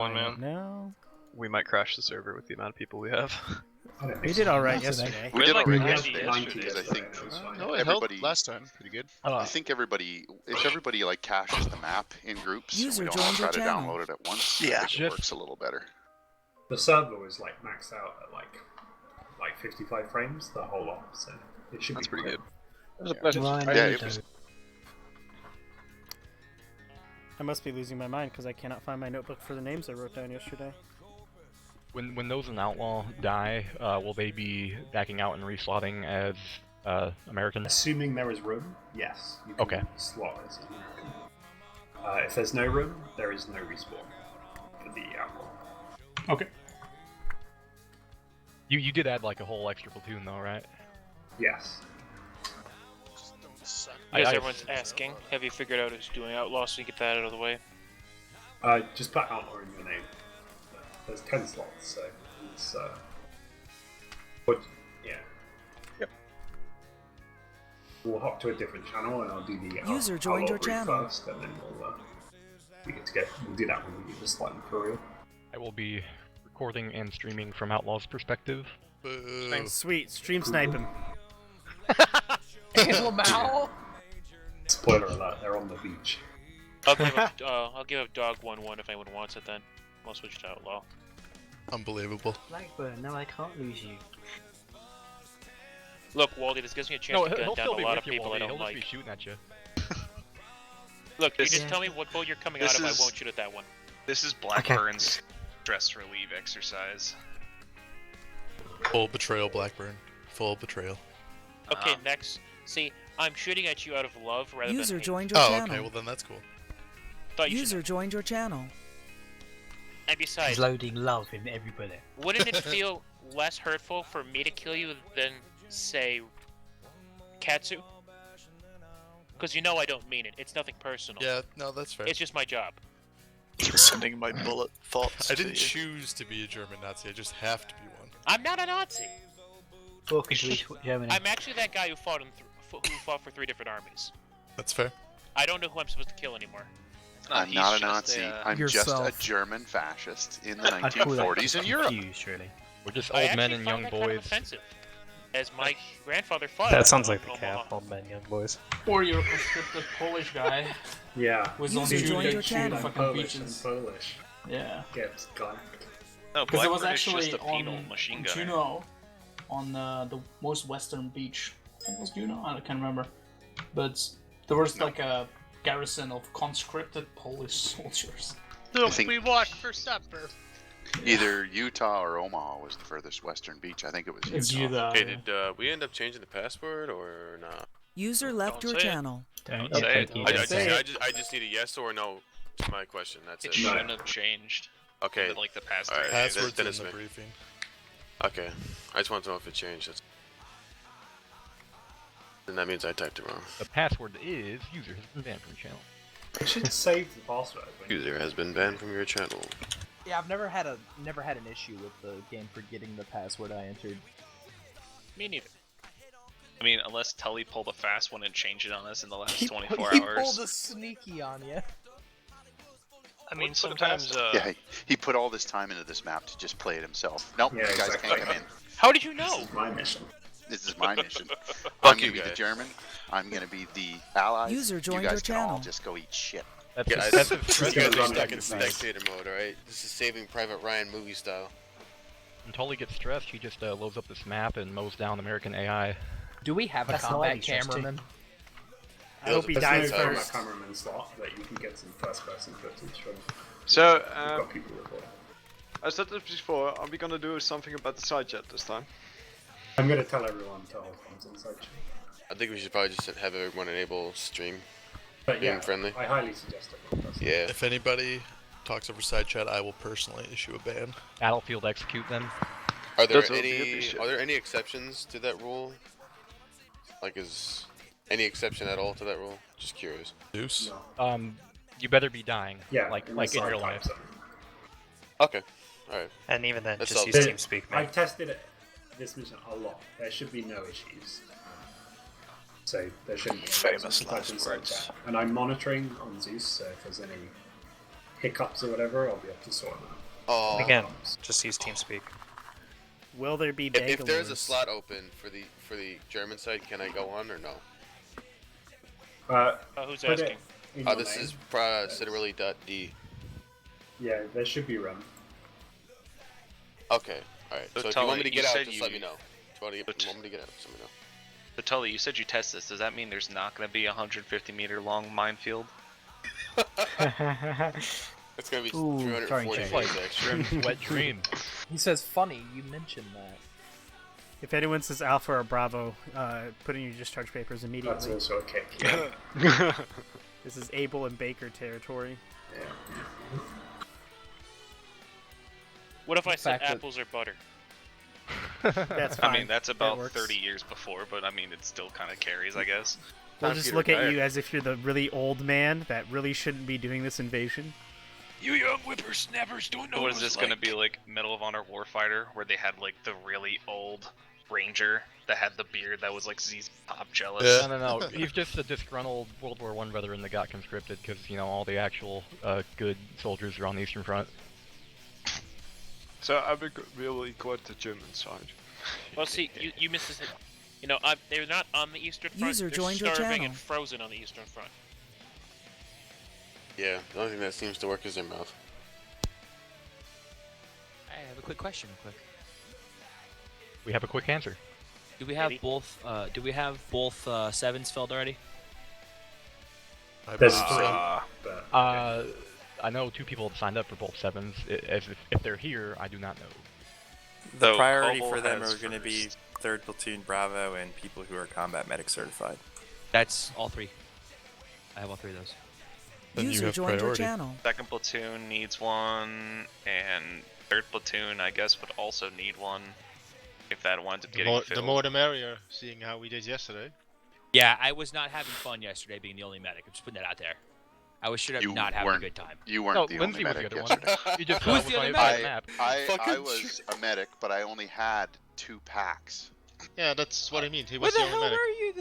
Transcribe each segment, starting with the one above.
One man. No. We might crash the server with the amount of people we have. We did alright yesterday. We did like alright 90 yesterday. because I think No, it everybody held last time. Pretty good. I think everybody, if everybody like caches the map in groups, User we don't all joined try your to channel. download it at once. Yeah. I think it works a little better. The server was like maxed out at like 55 frames the whole lot, so it should That's be pretty good. It was a pleasure. Yeah, it was. I must be losing my mind because I cannot find my notebook for the names I wrote down yesterday. When those in Outlaw die, will they be backing out and reslotting as Americans? Assuming there is room, yes. You can Okay. slot as an American. If there's no room, there is no respawn for the outlaw. Okay. You did add like a whole extra platoon though, right? Yes. Because everyone's asking, have you figured out who's doing Outlaw so you get that out of the way? Just put outlaw in your name. There's 10 slots, so it's but yeah. Yep. We'll hop to a different channel and I'll do the User joined your outlaw channel. first, and then we'll do that when we get the slot for real. I will be recording and streaming from Outlaw's perspective. Boo. Sweet, stream snipe him. Spoiler alert, they're on the beach. I'll give up Dog 1-1 if anyone wants it then. I'll switch to Outlaw. Unbelievable. Blackburn, no, I can't lose you. Look, Waldy, this gives me a chance No, to he'll gun down still a be lot with of you, people I Wally. don't He'll just be like. shooting at you. Look, you Yeah. just tell me what boat you're coming out of, I won't shoot at that one. This is Blackburn's stress relief exercise. Full betrayal, Blackburn. Full betrayal. Okay, next. See, I'm shooting at you out of love rather User than hate. joined your Oh, channel. okay. Well, then that's cool. Thought you should User joined your channel. And besides, He's loading love in every bullet. wouldn't it feel less hurtful for me to kill you than, say, Katsu? Because you know I don't mean it. It's nothing personal. Yeah, no, that's fair. It's just my job. Sending my bullet thoughts. I didn't choose to be a German Nazi. I just have to be one. I'm not a Nazi. Welcome to Germany. I'm actually that guy who fought for 3 different armies. That's fair. I don't know who I'm supposed to kill anymore. I'm not a Nazi. I'm just Yourself. a German fascist in the I call that 1940s in Europe. confused, really. We're just I old men actually and found young that kind of boys. offensive, as my grandfather fought. That sounds like the Omaha. Cav, old men, young boys. Or you're a conscripted Polish guy Yeah. who's on User joined duty your to shoot channel. fucking Polish and beaches. Polish. Yeah. Gets ganked. No, Because it was Blackburn is actually just a penal on machine gunner. Juneau, on the most western beach. I think it was Juneau, I can't remember. But there was like a garrison of conscripted Polish soldiers. I think we walked for supper. either Utah or Omaha was the furthest western beach. I think it was Utah. It's Utah. Hey, yeah. we end up changing the password or not? User left Don't your say it. channel. Don't say it. I just need a yes or no to my question. That's It shouldn't have changed. Okay. In, like the past Alright. 3 days. Passwords then in it's the me. briefing. Okay. I just want to know if it changed. Then that means I typed it wrong. The password is user has been banned from channel. It should save the password. User has been banned from your channel. Yeah, I've never had an issue with the game forgetting the password I entered. Me neither. I mean, unless Tully pulled a fast one and changed it on us in the last 24 He hours. pulled a sneaky on you. I mean, sometimes. Yeah, he put all this time into this map to just play it himself. Nope, Yeah, you guys exactly. can't come in. How did you know? This is my mission. This is my mission. Fuck I'm gonna you be the guys. German. I'm gonna be the allies. User joined you guys your can all channel. just go eat shit. That's Yeah, excessive This stress. guy's You're on stuck in that spectator mode, alright? This is Saving Private Ryan movie style. When Tully gets stressed, he just loads up this map and mows down American AI. Do we have a That's not combat interesting. cameraman? I hope he There's dies no first. cameraman slot, but you can get some first-person footage from. So, We've got people recording. I said this before, are we gonna do something about the side chat this time? I'm gonna tell everyone to hold comms on side chat. I think we should probably just have everyone enable stream. But Being yeah, friendly. I highly suggest it. Yeah. If anybody talks over side chat, I will personally issue a ban. Battlefield execute them. Are there That's what we any appreciate. are there any exceptions to that rule? Like is any exception at all to that rule? Just curious. Deuce. No. You better be dying. Yeah, like the in side real type life. zone. Okay. Alright. And even then, That's just all. use There- TeamSpeak, mate. I've tested this mission a lot. There should be no issues. So there shouldn't be any Famous type last in side words. chat. And I'm monitoring on Zeus, so if there's any hiccups or whatever, I'll be able to sort them out. Oh. Again, just use TeamSpeak. Will there be If there's a Bangalores? slot open for the German side, can I go on or no? Who's put asking? it in your This name. is Citarelli.d. Yeah, there should be room. Okay, alright. So So if you Tully, want me to you get out, said just you- let me know. If you want me to get out, just let me know. So Tully, you said you test this. Does that mean there's not going to be a 150-meter long minefield? It's gonna be Ooh, 340 sorry, meters extra. Shrimp's wet dream. He says, funny, you mentioned that. If anyone says Alpha or Bravo, put in your discharge papers That's immediately. also a kick. Yeah. This is Abel and Baker territory. What if I said fact that- apples or butter? That's fine. I mean, that's That about works. 30 years before, but I mean, it still kind of carries, I guess. We'll just look at you as if you're the really old man that really shouldn't be doing this invasion. You young whippersnappers don't know what is this going to be like Medal of Honor Warfighter, where they had like the really old ranger that had the beard that was like Z's pop jealous? No. He's just a disgruntled World War I veteran that got conscripted because, all the actual good soldiers are on the Eastern Front. So I really got the German side. Well, see, you missed this. They're not on the Eastern Front. User they're joined your starving channel. and frozen on the Eastern Front. Yeah, the only thing that seems to work is their mouth. I have a quick question, We have a quick answer. Do we have both? Do we have both sevens filled already? There's I know 2 people have signed up for both sevens. If they're here, I do not know. The priority for them are going to be 3rd Platoon Bravo and people who are combat medic certified. That's all 3. I have all 3 of those. User joined your channel. 2nd platoon needs one, and 3rd platoon, I guess, would also need one if that winds up getting The filled. more the merrier, seeing how we did yesterday. Yeah, I was not having fun yesterday being the only medic. I'm just putting that out there. I was straight up not having a good time. You weren't No, the Lindsay only was medic the other yesterday. one. You just Who's the other medic? map. I was a medic, but I only had 2 packs. Yeah, that's what I mean. He Where was the the only hell medic. were you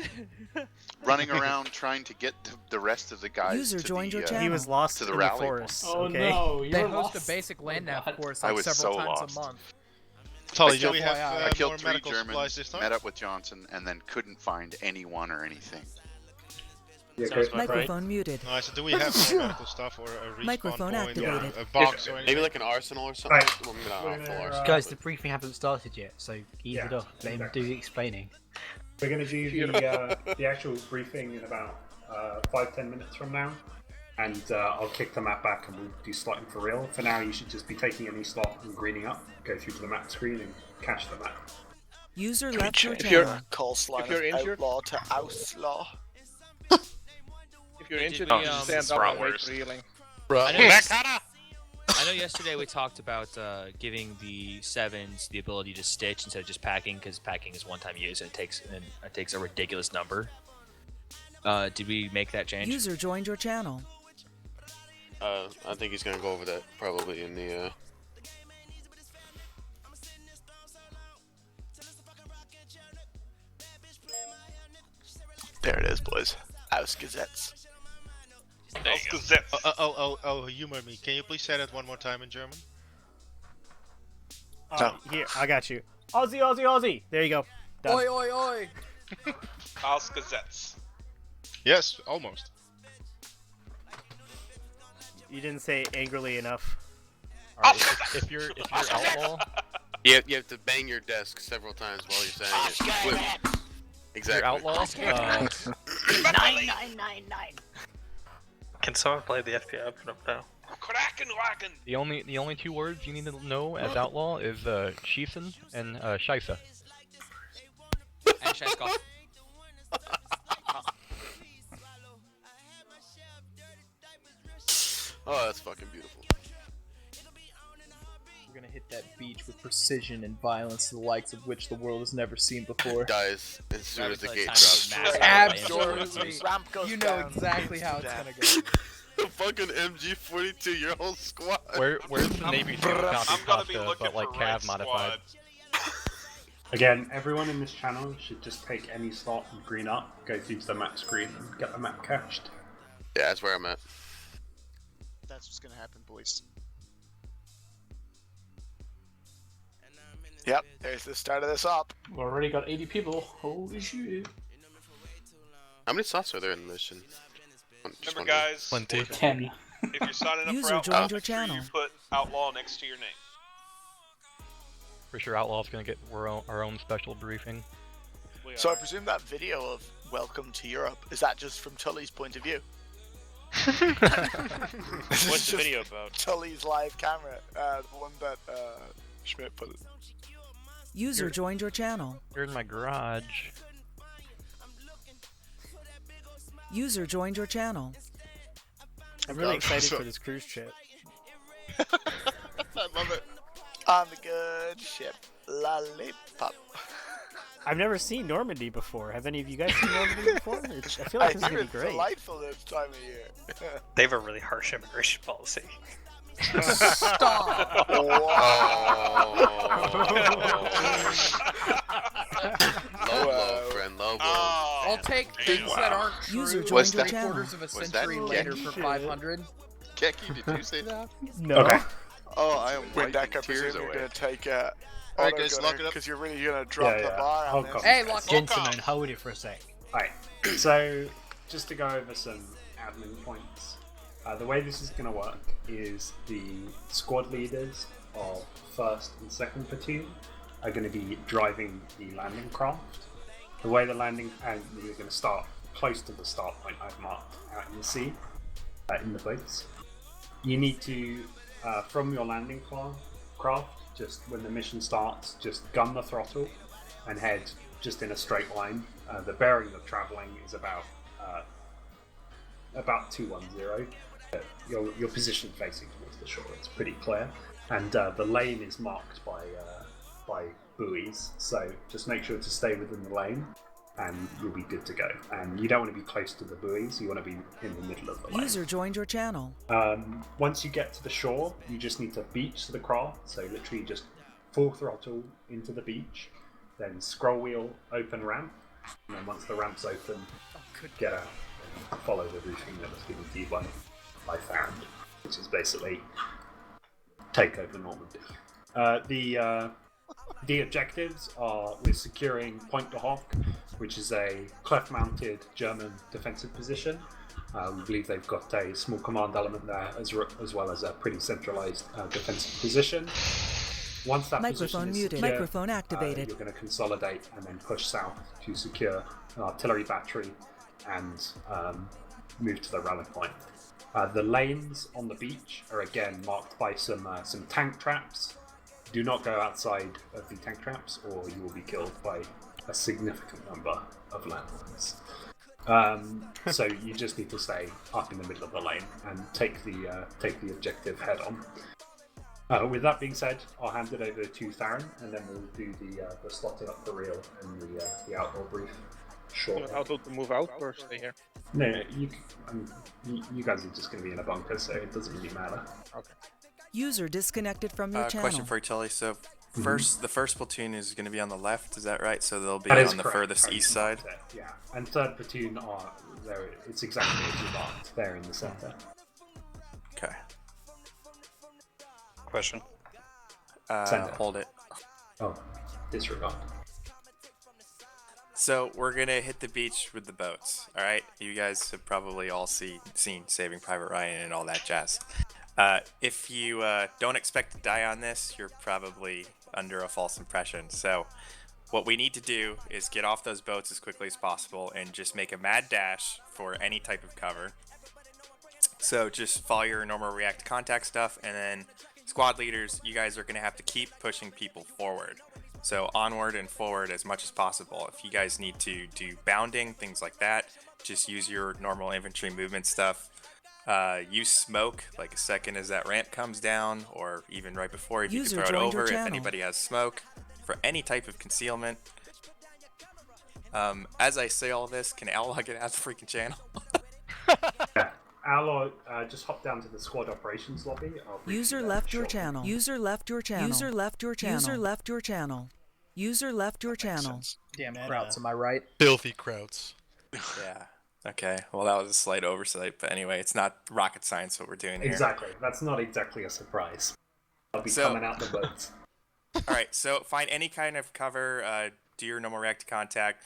then? Running around trying to get the rest of the guys User to joined your the, channel. He was lost to the in rally the forest. Oh okay? no, They you're host lost. a basic land nav course I like was several so times lost. a month. Tully, I do killed, we have I killed more 3 medical supplies this Germans, time? met up with Johnson, and then couldn't find anyone or anything. Microphone muted. Nice. So do we have more medical stuff or a respawn Microphone point, activated. a box or anything? Maybe like an arsenal or something? Right. Well, maybe not full arsenal. Guys, the briefing hasn't started yet, so ease Yeah, it off. Let him do the explaining. We're going to do the actual briefing in about 5-10 minutes from now, and I'll kick the map back and we'll do slotting for real. For now, you should just be taking any slot and greening up, go through to the map screen and cache the map. User left your If channel. you're coastline if you're of injured- outlaw to outlaw. If you're injured, we, you just stand it's up wrong and wait words. for healing. I know yesterday we talked about giving the sevens the ability to stitch instead of just packing, because packing is one-time use and it takes a ridiculous number. Did we make that change? User joined your channel. I think he's gonna go over that probably in the. There it is, boys. Ausgesetzt. Oh, humor me. Can you please say that one more time in German? Here, I got you. Aussie, Aussie, Aussie. There you go. Done. Oi, oi, oi! Ausgesetzt. Yes, almost. You didn't say angrily enough. Alright, if you're outlaw, You have to bang your desk several times while you're saying it. Exactly. if you're outlaw, 9999. Can someone play the FBI open up now? the only 2 words you need to know as outlaw is schießen and scheisse. And Shaiskov. Oh, that's fucking beautiful. We're gonna hit that beach with precision and violence, the likes of which the world has never seen before. Dies as soon as the gate Time drops. to mass Absolutely. Ramp goes You know down. exactly how it's Down. gonna go. The fucking MG42, your whole squad. Where's the Navy SEAL copy I'm gonna be Costa, looking but like for Cav Red modified? Again, everyone in this channel should just take any slot and green up, go through to the map screen and get the map cached. Yeah, that's where I'm at. That's what's gonna happen, boys. Yep, there's the start of this op. We've already got 80 people. Holy shit. How many slots are there in the mission? Remember, guys, Plenty. 10. if you're signing up User for Outlaw, joined your make sure channel. you put Outlaw next to your name. Pretty sure Outlaw's gonna get our own special briefing. So I presume that video of Welcome to Europe, is that just from Tully's point of view? What's the video about? Tully's live camera, the one that Schmidt put. User joined your channel. You're in my garage. User joined your channel. I'm really excited for this cruise trip. I love it. On the good ship, Lollipop. I've never seen Normandy before. Have any of you guys seen Normandy before? I feel like this is hear gonna be it's great. delightful this time of year. They have a really harsh immigration policy. Stop! Low, friend, low. I'll take things that aren't true. User joined Was your that- channel. Quarters of a Was that century later Keki? for 500. Keki, did you say that? No. Okay. Oh, I am wiping Windeck, I tears presume you're away. gonna take Alright, guys, lock it up. because you're really gonna drop Yeah, the yeah. bar on Hold this. on. Hey, lock Gentlemen, hold it for a sec. Alright, so just to go over some admin points. The way this is going to work is the squad leaders of 1st and 2nd platoon are going to be driving the landing craft. The way the landing, and we're going to start close to the start point I've marked out in the sea, in the boats. You need to, from your landing craft, just when the mission starts, just gun the throttle and head just in a straight line. The bearing of traveling is about 210. Your position facing towards the shore, it's pretty clear, and the lane is marked by buoys. So just make sure to stay within the lane, and you'll be good to go. And you don't want to be close to the buoys; you want to be in the middle of the lane. User joined your channel. Once you get to the shore, you just need to beach the craft. So literally just full throttle into the beach, then scroll wheel open ramp, and then once the ramp's open, get out and follow the routing that was given to you by I found, which is basically take over Normandy. The objectives are we're securing Point de Hoc, which is a cleft-mounted German defensive position. We believe they've got a small command element there, as well as a pretty centralized defensive position. Once that Microphone position is muted. secure, Microphone activated. you're going to consolidate and then push south to secure an artillery battery and move to the rally point. The lanes on the beach are again marked by some tank traps. Do not go outside of the tank traps, or you will be killed by a significant number of landmines. So you just need to stay up in the middle of the lane and take the objective head on. With that being said, I'll hand it over to Theron, and then we'll do the slotting up the reel and the outdoor brief. Sure. Outlaw to move out or stay here? No, you guys are just going to be in a bunker, so it doesn't really matter. Okay. User disconnected from your channel. Question for you, Tully. So, the first platoon is going to be on the left, is that right? So they'll be That is on the correct. furthest east side? Yeah, and 3rd platoon are there. It's exactly as you marked. They're in the center. Okay. Question. Send it. Hold it. Oh, disregard. So we're gonna hit the beach with the boats. All right, you guys have probably all seen Saving Private Ryan and all that jazz. If you don't expect to die on this, you're probably under a false impression. So what we need to do is get off those boats as quickly as possible and just make a mad dash for any type of cover. So just follow your normal react to contact stuff, and then squad leaders, you guys are gonna have to keep pushing people forward. So onward and forward as much as possible. If you guys need to do bounding, things like that, just use your normal infantry movement stuff. Use smoke, like a second as that ramp comes down, or even right before if you can throw it over if anybody has smoke, for any type of concealment. As I say all this, can Outlaw get out of the freaking channel? Yeah. Outlaw, just hop down to the squad operations lobby. User left your channel. User left your channel. User left your channel. User left your channel. User left your channel. Damn Krauts, am I right? Filthy Krauts. Yeah. Okay, well that was a slight oversight, but anyway, it's not rocket science what we're doing here. Exactly. That's not exactly a surprise. I'll be coming out the boats. Alright, so find any kind of cover, do your normal react to contact.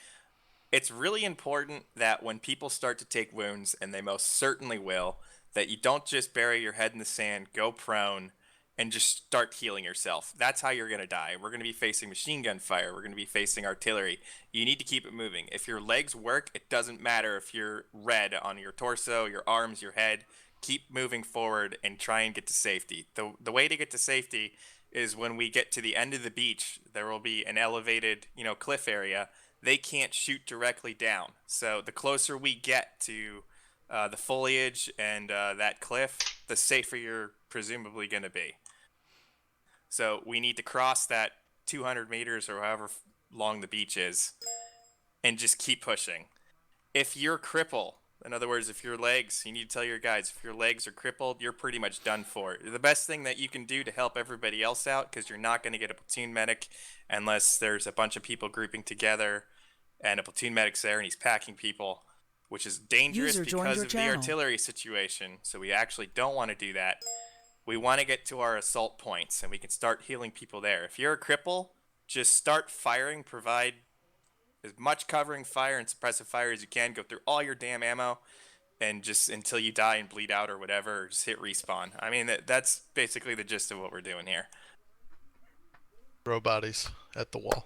It's really important that when people start to take wounds, and they most certainly will, that you don't just bury your head in the sand, go prone, and just start healing yourself. That's how you're going to die. We're going to be facing machine gun fire. We're going to be facing artillery. You need to keep it moving. If your legs work, it doesn't matter if you're red on your torso, your arms, your head. Keep moving forward and try and get to safety. The way to get to safety is when we get to the end of the beach, there will be an elevated, cliff area. They can't shoot directly down. So the closer we get to the foliage and that cliff, the safer you're presumably going to be. So we need to cross that 200 meters or however long the beach is and just keep pushing. If you're crippled, in other words, if your legs, you need to tell your guys, if your legs are crippled, you're pretty much done for. The best thing that you can do to help everybody else out, because you're not going to get a platoon medic unless there's a bunch of people grouping together and a platoon medic's there and he's packing people, which is dangerous because of the artillery situation. So we actually don't want to do that. We want to get to our assault points and we can start healing people there. If you're a cripple, just start firing, provide as much covering fire and suppressive fire as you can. Go through all your damn ammo and just until you die and bleed out or whatever, or just hit respawn. I mean, that's basically the gist of what we're doing here. Throw bodies at the wall.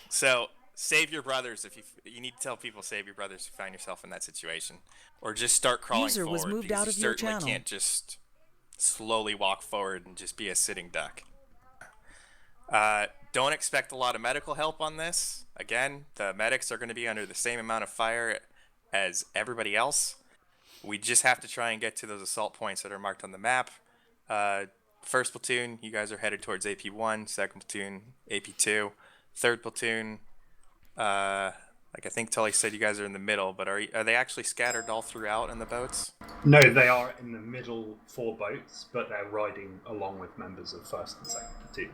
So save your brothers. If you need to tell people, save your brothers if you find yourself in that situation, or just start crawling User forward. was moved because out you of your certainly channel. can't just slowly walk forward and just be a sitting duck. Don't expect a lot of medical help on this. Again, the medics are going to be under the same amount of fire as everybody else. We just have to try and get to those assault points that are marked on the map. First platoon, you guys are headed towards AP1. Second platoon, AP2. Third platoon, I think Tully said you guys are in the middle, but are they actually scattered all throughout in the boats? No, they are in the middle 4 boats, but they're riding along with members of 1st and 2nd platoon.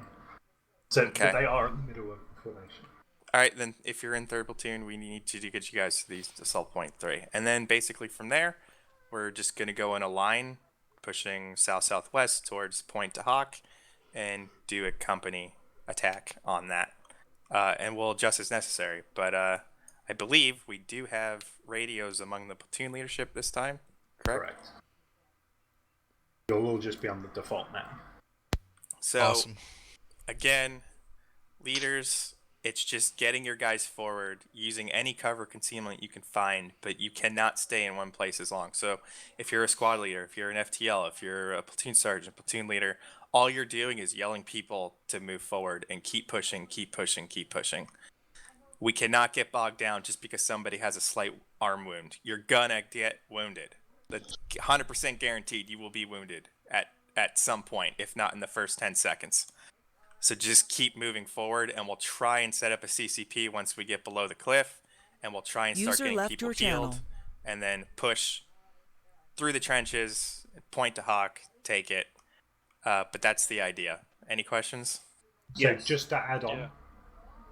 So Okay. they are in the middle of the formation. Alright, then if you're in 3rd platoon, we need to get you guys to these assault point 3. And then basically from there, we're just going to go in a line, pushing south-southwest towards Point to Hawk, and do a company attack on that. And we'll adjust as necessary. But I believe we do have radios among the platoon leadership this time, correct? You'll all just be on the default now. So, Awesome. Again, leaders, it's just getting your guys forward, using any cover concealment you can find, but you cannot stay in one place as long. So if you're a squad leader, if you're an FTL, if you're a platoon sergeant, platoon leader, all you're doing is yelling people to move forward and keep pushing, keep pushing, keep pushing. We cannot get bogged down just because somebody has a slight arm wound. You're gonna get wounded. That's 100% guaranteed you will be wounded at some point, if not in the first 10 seconds. So just keep moving forward, and we'll try and set up a CCP once we get below the cliff, and we'll try and start getting people healed, and then push through the trenches, Point to Hawk, take it. But that's the idea. Any questions? So just to add on,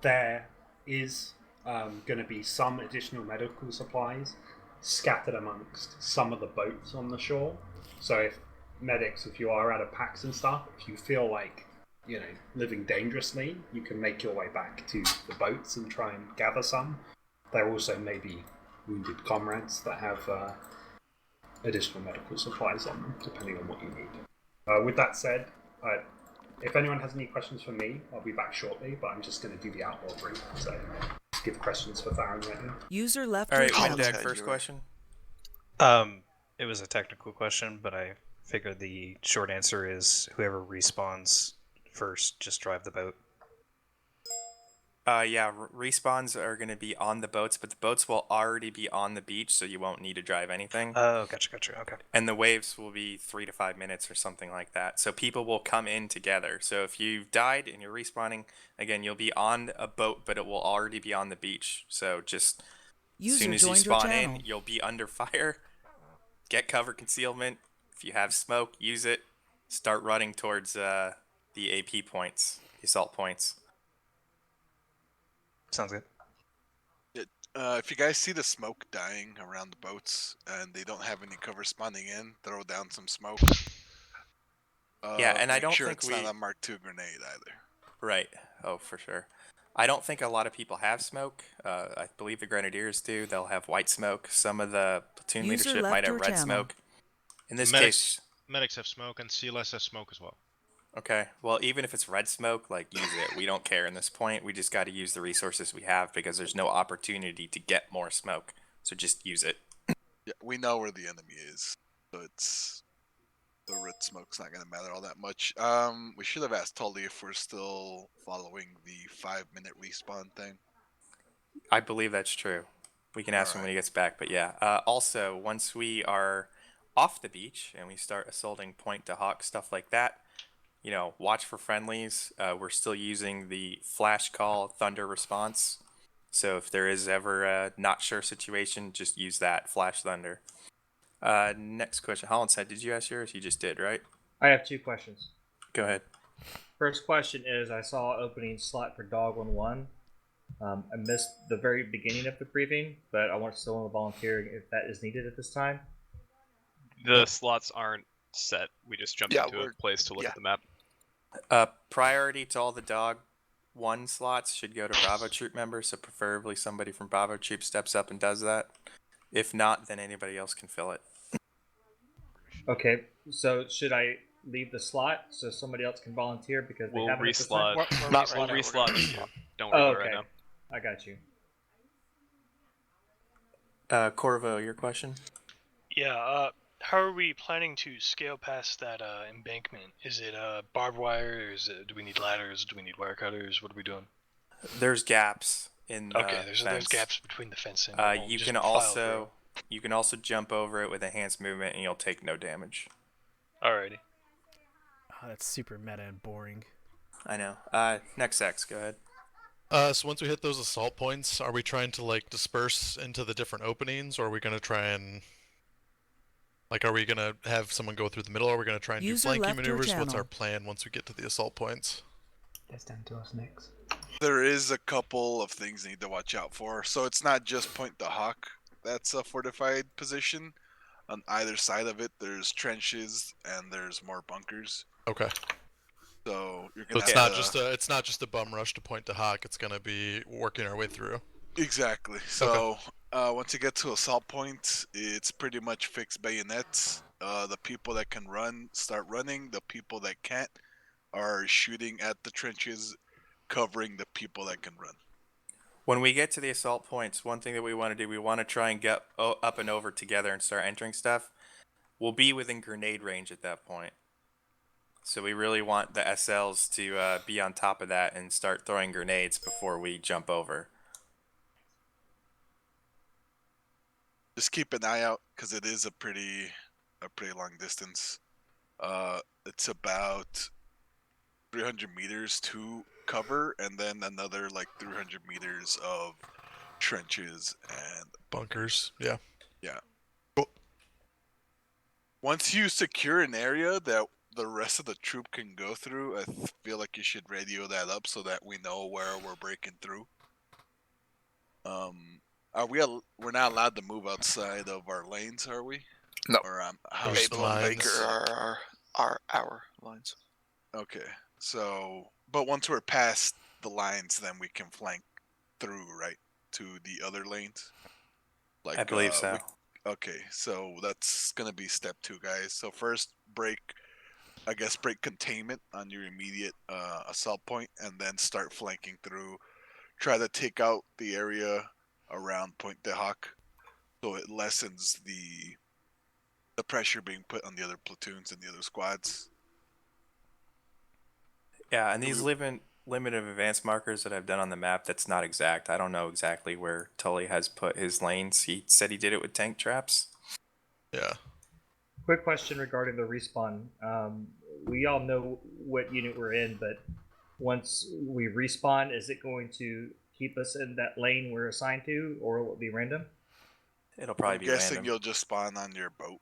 there is going to be some additional medical supplies scattered amongst some of the boats on the shore. So if medics, if you are out of packs and stuff, if you feel like living dangerously, you can make your way back to the boats and try and gather some. There also may be wounded comrades that have additional medical supplies on them, depending on what you need. With that said, if anyone has any questions for me, I'll be back shortly, but I'm just going to do the outlaw brief, so just give questions for Theron right now. User left All right, your channel. Windag, first question. It was a technical question, but I figured the short answer is whoever respawns first, just drive the boat. Respawns are going to be on the boats, but the boats will already be on the beach, so you won't need to drive anything. Oh, gotcha, okay. And the waves will be 3 to 5 minutes or something like that. So people will come in together. So if you've died and you're respawning, again, you'll be on a boat, but it will already be on the beach. So just as soon as you spawn in, you'll be under fire. Get cover concealment. If you have smoke, use it. Start running towards the AP points, the assault points. Sounds good. If you guys see the smoke dying around the boats and they don't have any cover spawning in, throw down some smoke. Yeah, and I make don't sure think it's we... not a Mark II grenade either. Right. Oh, for sure. I don't think a lot of people have smoke. I believe the Grenadiers do. They'll have white smoke. Some of the platoon User leadership left might have your red channel. smoke. In this medics, case... medics have smoke, and CLS have smoke as well. Okay, well, even if it's red smoke, like, use it. We don't care in this point. We just got to use the resources we have because there's no opportunity to get more smoke. So just use it. Yeah, we know where the enemy is, so it's the red smoke's not gonna matter all that much. We should have asked Tully if we're still following the 5-minute respawn thing. I believe that's true. We can ask him when he gets back, but yeah. Also, once we are off the beach and we start assaulting point to hawk, stuff like that, you know, watch for friendlies. We're still using the flash call thunder response. So if there is ever a not sure situation, just use that flash thunder. Next question. Holland said, did you ask yours? You just did, right? I have 2 questions. Go ahead. First question is, I saw opening slot for Dog 1-1. I missed the very beginning of the briefing, but I want to volunteer if that is needed at this time. The slots aren't set. We just jumped into a place to look at the map. Priority to all the Dog 1 slots should go to Bravo Troop members, so preferably somebody from Bravo Troop steps up and does that. If not, then anybody else can fill it. Okay, so should I leave the slot so somebody else can volunteer because they We'll haven't? reslot. We're We'll reslotting. reslot you. Don't worry about it right now. I got you. Corvo, your question? Yeah, how are we planning to scale past that embankment? Is it barbed wire, or do we need ladders? Do we need wire cutters? What are we doing? There's gaps in the Okay, there's fence. gaps between the fence and you just can file you can also jump over it with enhanced movement and you'll take no damage. Alrighty. Oh, that's super meta and boring. I know. Next X, go ahead. So once we hit those assault points, are we trying to like disperse into the different openings, or are we gonna try and are we gonna have someone go through the middle? Or are we gonna try and do flanking maneuvers? What's our plan once we get to the assault points? That's down to us next. There is a couple of things you need to watch out for. So it's not just Point the Hawk that's a fortified position. On either side of it, there's trenches and there's more bunkers. Okay. So you're gonna. So it's not just a bum rush to Point to Hawk. It's gonna be working our way through. Exactly. So once you get to assault point, it's pretty much fixed bayonets. The people that can run start running. The people that can't are shooting at the trenches, covering the people that can run. When we get to the assault points, one thing that we want to do, we want to try and get up and over together and start entering stuff. We'll be within grenade range at that point. So we really want the SLs to be on top of that and start throwing grenades before we jump over. Just keep an eye out because it is a pretty long distance. It's about 300 meters to cover, and then another like 300 meters of trenches and bunkers. Yeah. Yeah. Cool. Once you secure an area that the rest of the troop can go through, I feel like you should radio that up so that we know where we're breaking through. We're not allowed to move outside of our lanes, are we? No. Or Abel and Baker are our lines. Okay. So, but once we're past the lines, then we can flank through, right, to the other lanes? I believe so. Okay, so that's going to be step 2, guys. So first, break containment on your immediate assault point, and then start flanking through. Try to take out the area around Point de Hawk, so it lessens the pressure being put on the other platoons and the other squads. Yeah, and these limited advanced markers that I've done on the map, that's not exact. I don't know exactly where Tully has put his lanes. He said he did it with tank traps. Yeah. Quick question regarding the respawn. We all know what unit we're in, but once we respawn, is it going to keep us in that lane we're assigned to, or will it be random? It'll probably be I'm guessing random. You'll just spawn on your boat.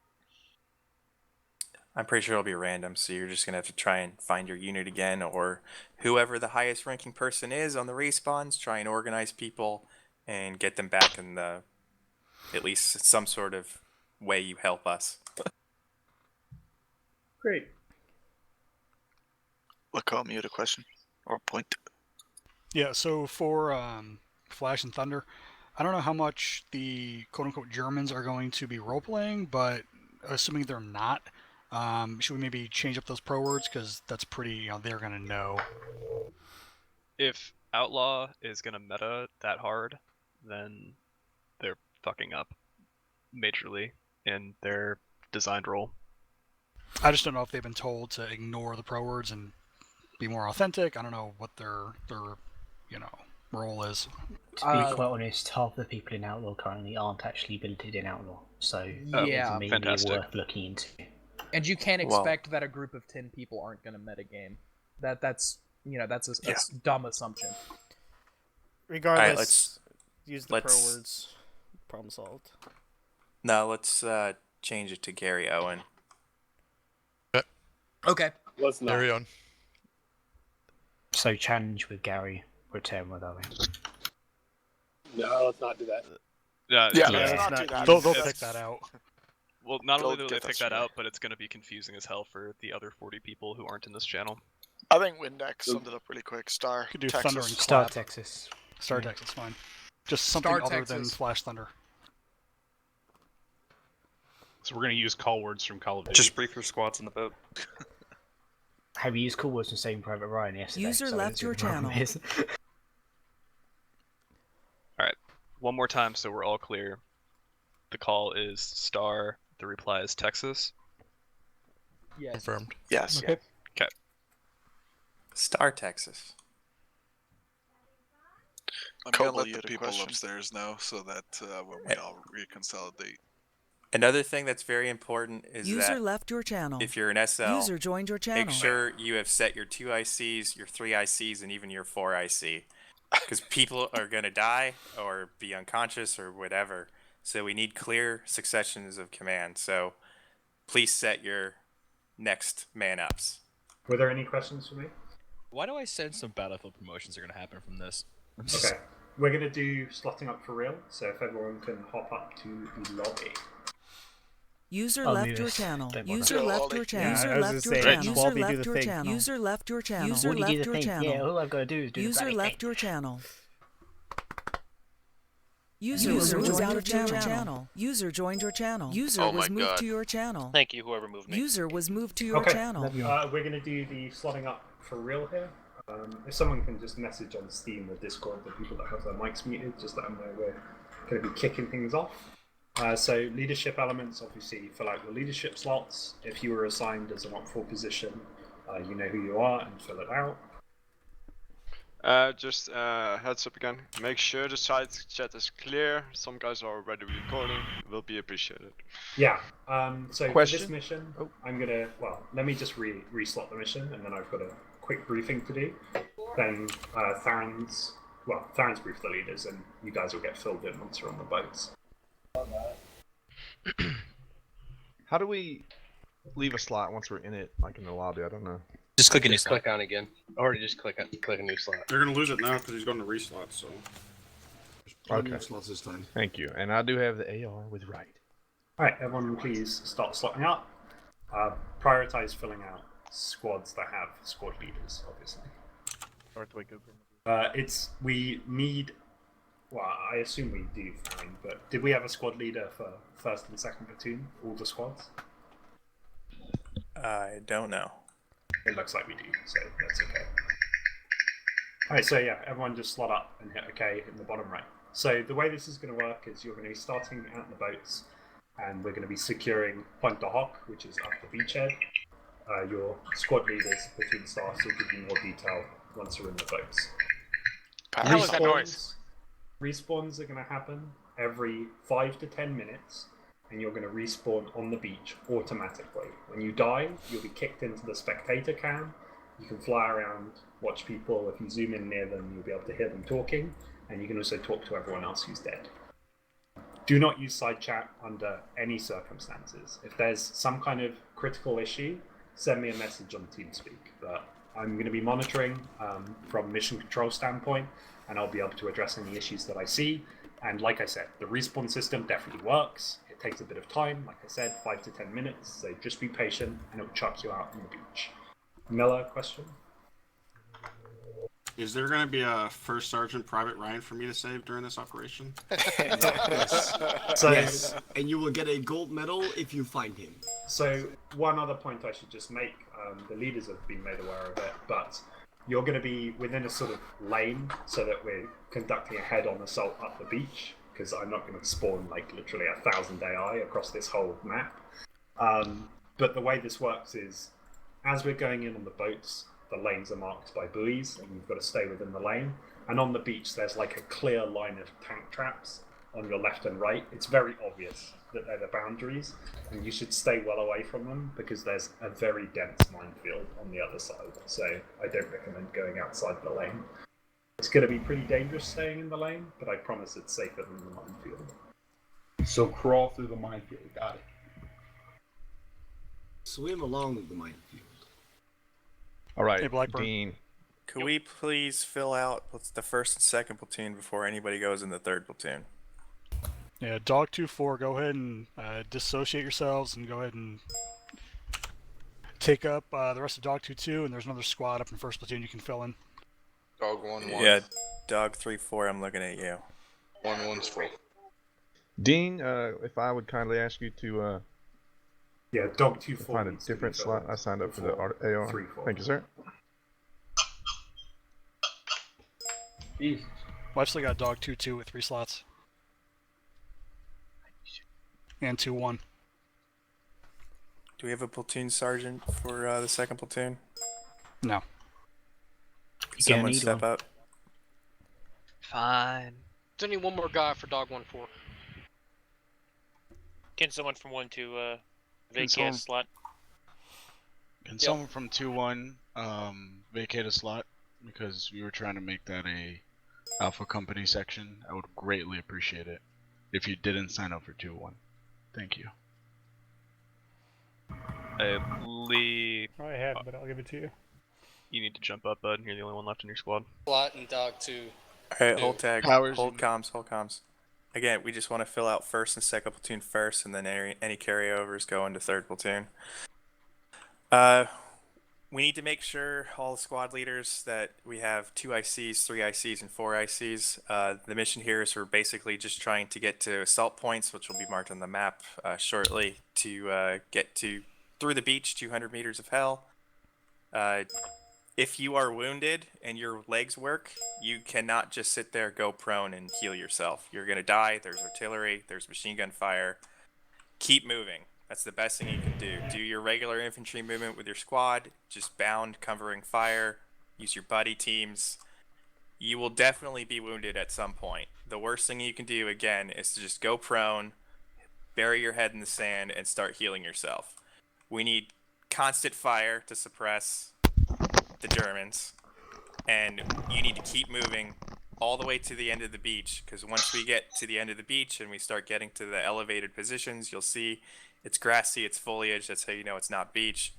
I'm pretty sure it'll be random, so you're just going to have to try and find your unit again, or whoever the highest ranking person is on the respawns, try and organize people and get them back in the at least some sort of way you help us. Great. Lacombe, you had a question or a point? Yeah, so for Flash and Thunder, I don't know how much the quote-unquote Germans are going to be role-playing, but assuming they're not, should we maybe change up those pro words? Because that's pretty, they're going to know. If Outlaw is gonna meta that hard, then they're fucking up majorly in their designed role. I just don't know if they've been told to ignore the pro words and be more authentic. I don't know what their role is. To be quite honest, half the people in Outlaw currently aren't actually billeted in Outlaw, so Yeah, it's maybe worth looking into. And you can't expect that a group of 10 people aren't going to metagame. That's a dumb assumption. Regardless, use the pro words. Problem solved. No, let's change it to Gary Owen. Okay. Let's not. Carry on. So challenge with Gary, return with Owen. No, let's not do that. Let's not do that. They'll pick that out. Well, not only will they pick that out, but it's going to be confusing as hell for the other 40 people who aren't in this channel. I think Windex summed it up really quick. Star, Could do Texas. Thunder and Star Clap. Texas. Star Texas, fine. Just something Star other Texas. than Flash Thunder. So we're going to use call words from Call of Duty. Just brief your squads in the boat. Have you used call words from Saving Private Ryan yesterday? User so left your channel. Alright, one more time so we're all clear. The call is Star, the reply is Texas. Yes. Confirmed. Yes. Okay. Star Texas. I'm gonna Cobalt, let you the had a people question? upstairs know so that when we all reconsolidate. Another thing that's very important is User that left your channel. if you're an SL, User joined your channel. make sure you have set your 2 ICs, your 3 ICs, and even your 4 IC. Because people are going to die or be unconscious or whatever. So we need clear successions of command. So please set your next man-ups. Were there any questions for me? Why do I sense some Battlefield promotions are going to happen from this? Okay. We're going to do slotting up for real, so if everyone can hop up to the lobby. User I'll left do your this. channel. Don't User bother. left your channel. User I was left gonna your say, channel. Walby, User do left the your thing. channel. User left your channel. What User do you do left the your thing? channel. Yeah, all I've got to do is do the User bloody left thing. your channel. User was out of your channel. User joined your channel. User Oh was my moved God. to your channel. Thank you, whoever moved me. User was moved to your Okay. channel. We're going to do the slotting up for real here. If someone can just message on Steam or Discord the people that have their mics muted, just let them know we're going to be kicking things off. So leadership elements, obviously fill out your leadership slots. If you were assigned as an op 4 position, you know who you are and fill it out. Just heads up again. Make sure the side chat is clear. Some guys are already recording. Will be appreciated. Yeah. So Question? for this mission, I'm gonna let me just re-slot the mission, and then I've got a quick briefing to do. Then Theron's brief the leaders, and you guys will get filled in once you're on the boats. How do we leave a slot once we're in it, like in the lobby? I don't know. Just click a new Just slot. click on again. Or just click a new slot. They're gonna lose it now because he's going to reslot. So. Okay. Slots this time. Thank you. And I do have the AR with right. All right, everyone, please start slotting up. Prioritize filling out squads that have squad leaders, obviously. We need. Well, I assume we do, fine, but did we have a squad leader for 1st and 2nd platoon, all the squads? I don't know. It looks like we do, so that's okay. Alright, so yeah, everyone just slot up and hit OK in the bottom right. So the way this is going to work is you're going to be starting out in the boats, and we're going to be securing Point de Hoc, which is up the beachhead. Your squad leaders, platoon staffs, will give you more detail once you're in the boats. What the hell is that noise? Respawns are going to happen every 5 to 10 minutes, and you're going to respawn on the beach automatically. When you die, you'll be kicked into the spectator cam. You can fly around, watch people. If you zoom in near them, you'll be able to hear them talking, and you can also talk to everyone else who's dead. Do not use side chat under any circumstances. If there's some kind of critical issue, send me a message on TeamSpeak. But I'm going to be monitoring from mission control standpoint. and I'll be able to address any issues that I see. And like I said, the respawn system definitely works. It takes a bit of time, like I said, 5 to 10 minutes, so just be patient and it'll chuck you out on the beach. Miller, question? Is there going to be a First Sergeant Private Ryan for me to save during this operation? Yes. So, yes. And you will get a gold medal if you find him. So one other point I should just make, the leaders have been made aware of it, but you're going to be within a sort of lane so that we're conducting a head-on assault up the beach, because I'm not going to spawn like literally 1,000 AI across this whole map. But the way this works is, as we're going in on the boats, the lanes are marked by buoys, and you've got to stay within the lane. And on the beach, there's like a clear line of tank traps on your left and right. It's very obvious that they're the boundaries, and you should stay well away from them because there's a very dense minefield on the other side. So I don't recommend going outside the lane. It's going to be pretty dangerous staying in the lane, but I promise it's safer than the minefield. So crawl through the minefield. Got it. Swim along the minefield. All right, Hey, Blackburn. Dean. Could we please fill out the first and second platoon before anybody goes in the third platoon? Yeah, Dog 2-4, go ahead and dissociate yourselves and go ahead and take up the rest of Dog 2-2, and there's another squad up in first platoon you can fill in. Dog 1-1. Yeah, Dog 3-4, I'm looking at you. 1-1's full. Dean, if I would kindly ask you to Yeah, Dog 2-4. find a different slot. I signed up for the AR. 3-4. Thank you, sir. Well, I've still got Dog 2-2 with 3 slots. And 2-1. Do we have a platoon sergeant for the second platoon? No. Can someone step one. up? Fine. There's only one more guy for Dog 1-4. Can someone from 1 to vacate someone- a slot? Can someone from 2-1 vacate a slot? Because we were trying to make that a Alpha Company section. I would greatly appreciate it if you didn't sign up for 2-1. Thank you. Hey, Lee. I have, but I'll give it to you. You need to jump up, bud. You're the only one left in your squad. Slot and Dog 2. Alright, hold tag, Powers hold comms. Again, we just want to fill out first and second platoon first, and then any carryovers go into third platoon. We need to make sure all the squad leaders that we have 2 ICs, 3 ICs, and 4 ICs. The mission here is we're basically just trying to get to assault points, which will be marked on the map shortly, to get to through the beach, 200 meters of hell. If you are wounded and your legs work, you cannot just sit there, go prone, and heal yourself. You're going to die. There's artillery. There's machine gun fire. Keep moving. That's the best thing you can do. Do your regular infantry movement with your squad. Just bound, covering fire. Use your buddy teams. You will definitely be wounded at some point. The worst thing you can do, again, is to just go prone, bury your head in the sand, and start healing yourself. We need constant fire to suppress the Germans, and you need to keep moving all the way to the end of the beach, because once we get to the end of the beach and we start getting to the elevated positions, you'll see it's grassy, it's foliage, that's how you know it's not beach.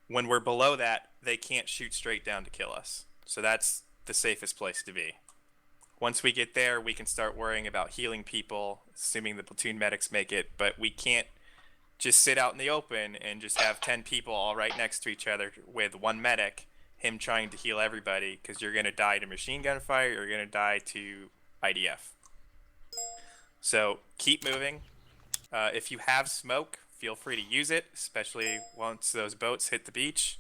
When we're below that, they can't shoot straight down to kill us, so that's the safest place to be. Once we get there, we can start worrying about healing people, assuming the platoon medics make it, but we can't just sit out in the open and just have 10 people all right next to each other with one medic, him trying to heal everybody, because you're going to die to machine gun fire, you're going to die to IDF. So keep moving. If you have smoke, feel free to use it, especially once those boats hit the beach.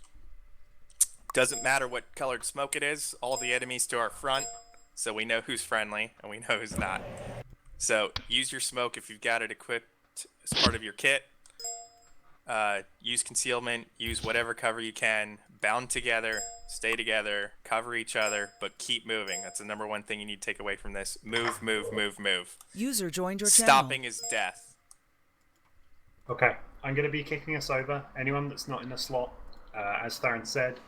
Doesn't matter what colored smoke it is, all the enemies to our front, so we know who's friendly and we know who's not. So use your smoke if you've got it equipped as part of your kit. Use concealment, use whatever cover you can, bound together, stay together, cover each other, but keep moving. That's the number one thing you need to take away from this. Move, move, move, move. User joined your channel. Stopping is death. Okay, I'm going to be kicking us over. Anyone that's not in a slot, as Theron said,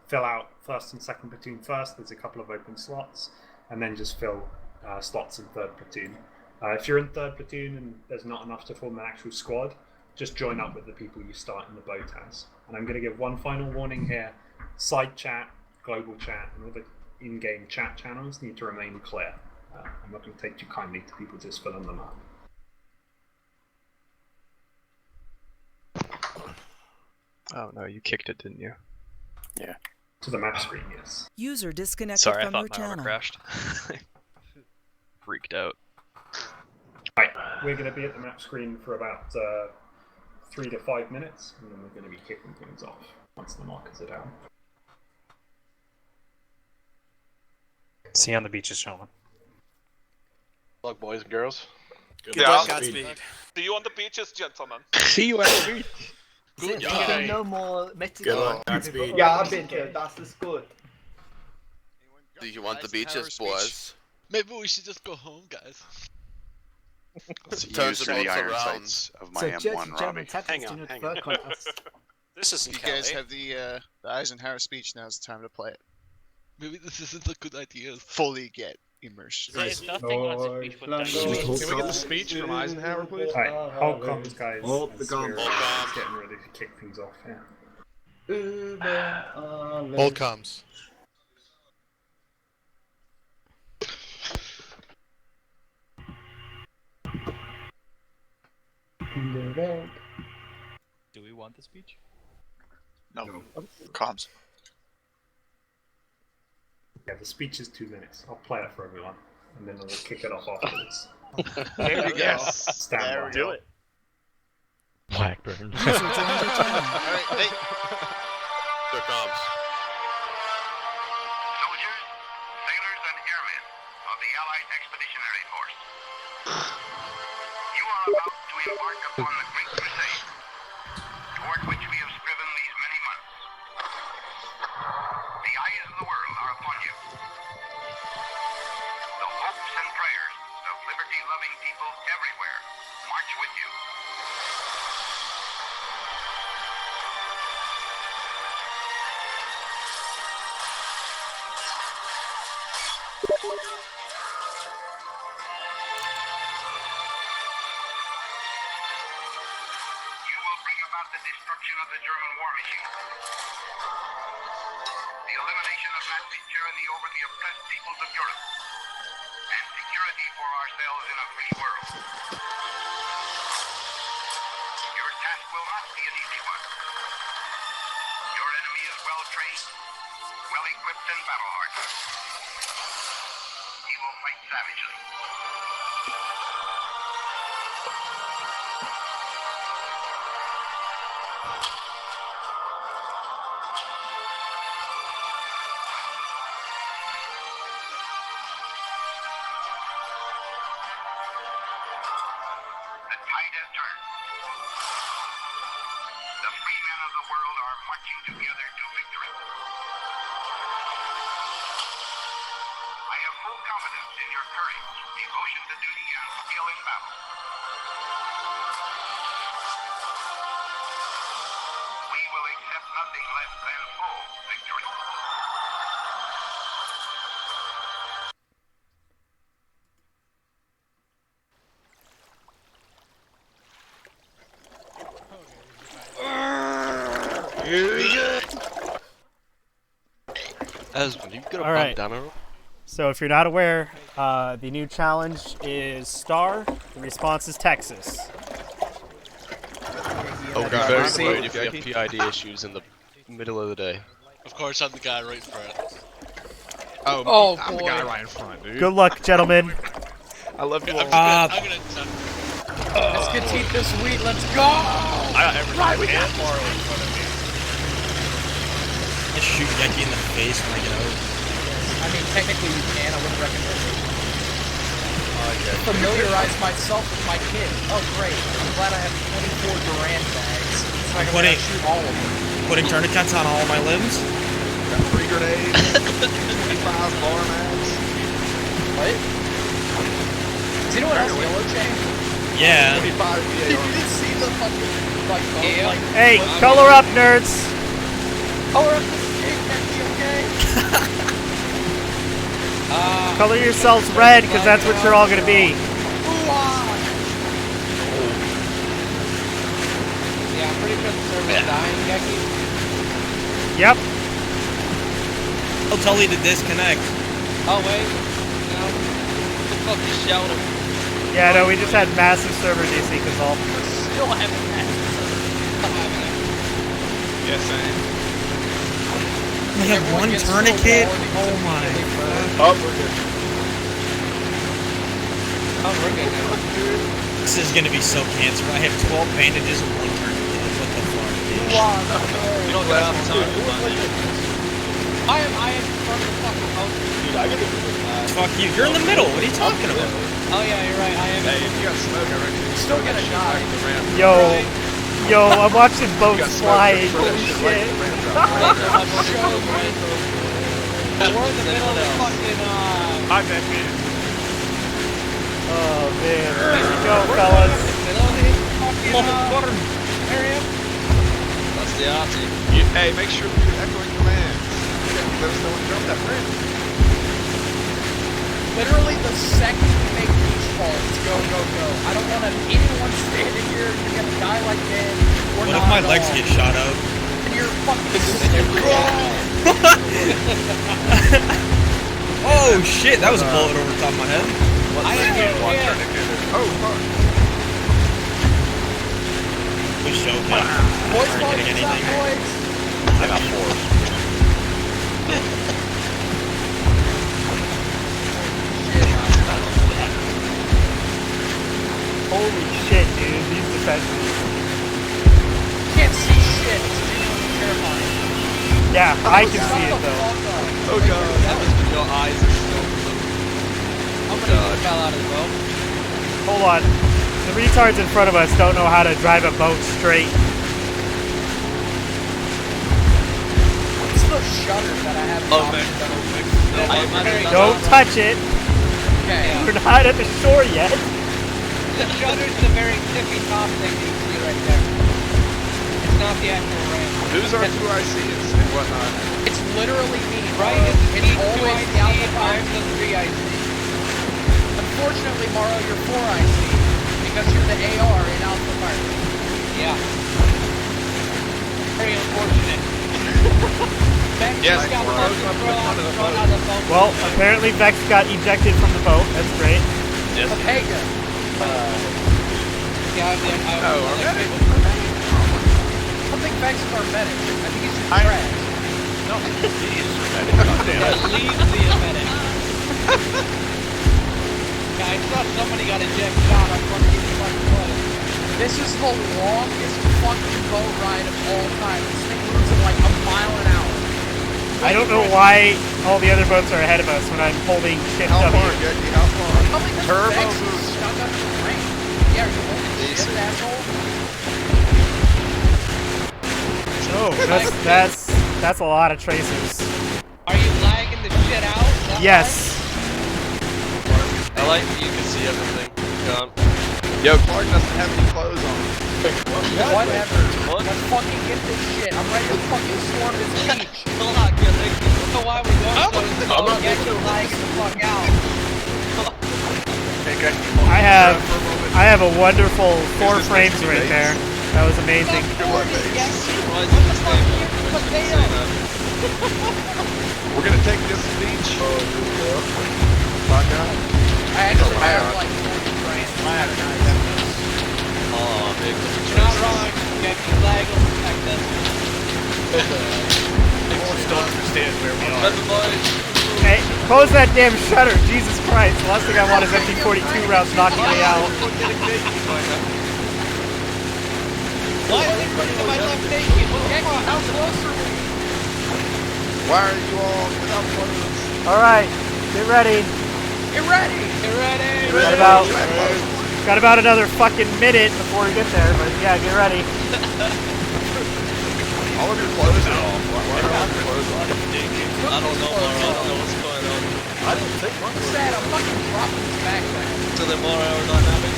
fill out first and second platoon first. There's a couple of open slots, and then just fill slots in third platoon. If you're in third platoon and there's not enough to form an actual squad, just join up with the people you start in the boat as. And I'm going to give one final warning here. Side chat, global chat, and all the in-game chat channels need to remain clear. I'm not going to take too kindly to people just filling them up. Oh no, you kicked it, didn't you? Yeah. To the map screen, yes. User disconnected Sorry, I from thought your my armor channel. crashed. Freaked out. Right, we're going to be at the map screen for about 3 to 5 minutes, and then we're going to be kicking things off once the markers are down. See you on the beaches, gentlemen. Good luck, boys and girls. Good Yeah. luck, Godspeed. See you on the beaches, gentlemen. See you at the beach. Good job. job. No more mitigating. Godspeed. Yeah, I've been to. That's as good. Do you want the beaches, boys? Maybe we should just go home, guys. Turns the the boats iron around. sights of my So, M1, German Robbie. tactics do not work on us. This isn't You Calais. guys have the Eisenhower speech. Now's the time to play it. Maybe this isn't a good idea. Fully get immersed. There's nothing on the beach with that. Can we get the speech from Eisenhower, please? Alright, hold comms, guys. Hold the as we're, comms. getting ready to kick things off, yeah. Hold comms. Do we want the speech? No. Comms. Yeah, the speech is 2 minutes. I'll play it for everyone, and then we'll kick it off afterwards. There we go. Yes. Stand There by. we go. Blackburn. Their comms. Soldiers, sailors, and airmen of the Allied Expeditionary Force. You are about to embark upon the Great Crusade, toward which we have striven these many months. The eyes of the world are upon you. The hopes and prayers of liberty-loving people everywhere march with you. You will bring about the destruction of the German war machine, the elimination of Nazi tyranny over the oppressed peoples of Europe, and security for ourselves in a free world. Your task will not be an easy one. Your enemy is well trained, well equipped, and battle hardened. He will fight savagely. The tide has turned. The free men of the world are marching together to victory. I have full confidence in your courage, devotion to duty, and skill in battle. We will accept nothing less than full victory. Asmund, you gonna All right. down a So if you're not aware, the new challenge is Star. The response is Texas. Oh, God. very Mind the rude boat, if you have Jackie. PID issues in the middle of the day. Of course, I'm the guy right in front. Oh, I'm the boy. guy right in front, dude. Good luck, gentlemen. I love you all. I'm gonna Let's get teeth this week. Let's go. I got everything. Right, we and got Morrow in front of me. Just shoot Yeki in the face when I get out. I mean, technically you can. I wouldn't recommend it. Familiarize myself with my kid. Oh, great. I'm glad I have 24 Duran bags. So I can Putting- shoot all of them. Putting tourniquets on all my limbs. Got 3 grenades, 25 bar mags. What? Does anyone else yellow chain? Yeah. 25 Did you just see the fucking, like, Yeah. like... Hey, like- color up, nerds. Color up this pig, Becky, okay? Color yourselves red, because that's what you're all gonna be. Yeah, I'm pretty sure the server's dying, Becky. Yep. I'll tell you to disconnect. Oh wait, no. What the fuck is shouting? Yeah, no, we just had massive server DC Cazal. Still having that. Yes, same. We have one tourniquet? Oh my. Oh, we're good. Oh, we're good now. This is gonna be so cancer. I have 12 bandages and one tourniquet. What the fuck, dude? You don't got enough time. I am in front of the fucking house. Dude, I gotta do Fuck you. You're in the middle. What are you talking about? Oh yeah, you're right. I am. Hey, if you got smoke, I reckon you Still get a shot. Yo, I'm watching boats fly. Holy shit. We're in the middle of the fucking, Hi, man. Oh man, there we go, fellas. That's the RT. Hey, make sure you're echoing commands. Let us know when you drop that friend. Literally the second you make beach balls, go, go, go. I don't want anyone standing here. You're gonna die like dead. Or What not if my at legs all. get shot out? And you're fucking Oh shit, that was a bullet over the top of my head. I didn't get one. Oh, fuck. We showed him. Boys, Aren't getting anything. I got 4. Holy shit, dude. These defenses. can't see shit. It's genuinely terrifying. Yeah, I can see it though. Oh god. That was when your eyes are still blue. How many fell out as well? Hold on. The retards in front of us don't know how to drive a boat straight. What's the shutter that I have? Oh, man. Don't touch it. Okay. We're not at the shore yet. The shutter's the very tippy top thing you see right there. It's not the actual ramp. Who's our 2 ICs and whatnot? It's literally me. Right? It's always the Alpha I'm Party. the 3 IC. Unfortunately, Morrow, you're 4 IC because you're the AR in Alpha Party. Yeah. Very unfortunate. Yes, got Morrow. thrown out of the boat. Well, apparently Vex got ejected from the boat. That's great. Yes. Okay, good. Yeah, I Oh, our medic. I don't think Vex is our medic. I think he's just trash. No, he is our medic. That leaves the medic. Yeah, I saw somebody got ejected out. I was wondering who the fuck it was. This is the longest fucking boat ride of all time. This thing moves at like a mile an hour. I don't know why all the other boats are ahead of us when I'm holding Shift How W. far, Jackie? How far? Probably because Turbo Vex is moves. stuck under the ring. Yeah, are you holding shift, asshole? Oh, that's a lot of tracers. Are you lagging the shit out? Is that Yes. I like that you can see everything. Yo, Clark doesn't have any clothes on. Whatever. Let's fucking get this shit. I'm ready to fucking storm this beach. Hold on, I don't know why we're going so slow. I'm not Get making you lagging the fuck out. I have a wonderful 4 frames right there. That was amazing. We're gonna take this beach. Fuck out. I actually have like 40 grand. Oh, big. You're not wrong. Get you lag will protect us. Don't understand where we are. Remember, boys. Hey, close that damn shutter. Jesus Christ. The last thing I want is MT-42 rounds knocking me out. Why is everybody to my left naked? Jackie, how close are we? Why are you all without clothes? Alright, get ready. Get ready! Get ready! Got about another fucking minute before we get there, but yeah, get ready. All of your clothes are off. Why are all your clothes off? I don't know, Mario. I don't know what's going on. I don't think one What's that? I'm fucking dropping this backpack. To the more aerodynamic.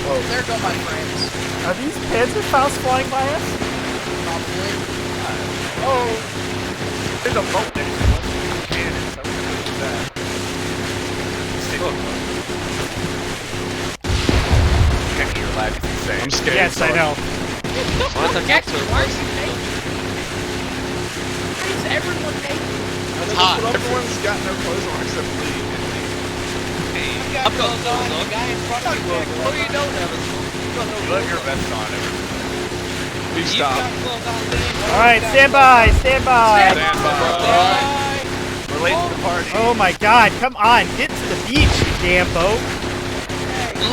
Oh, there go my friends. Are these Panzerfaust flying by us? Probably. Oh! There's a boat next to us. Cannon, so we're gonna do that. Jackie, you're lagging insane. I'm scared. Yes, I know. Jackie, why are you naked? hot. Everyone's got no clothes on except Lee. I've got clothes on. The guy in front of you. Oh, you don't have it. You have your vest on. Please stop. All right, stand by, stand by. Stand by. We're late to the party. Oh my God! Come on, get to the beach, you damn boat.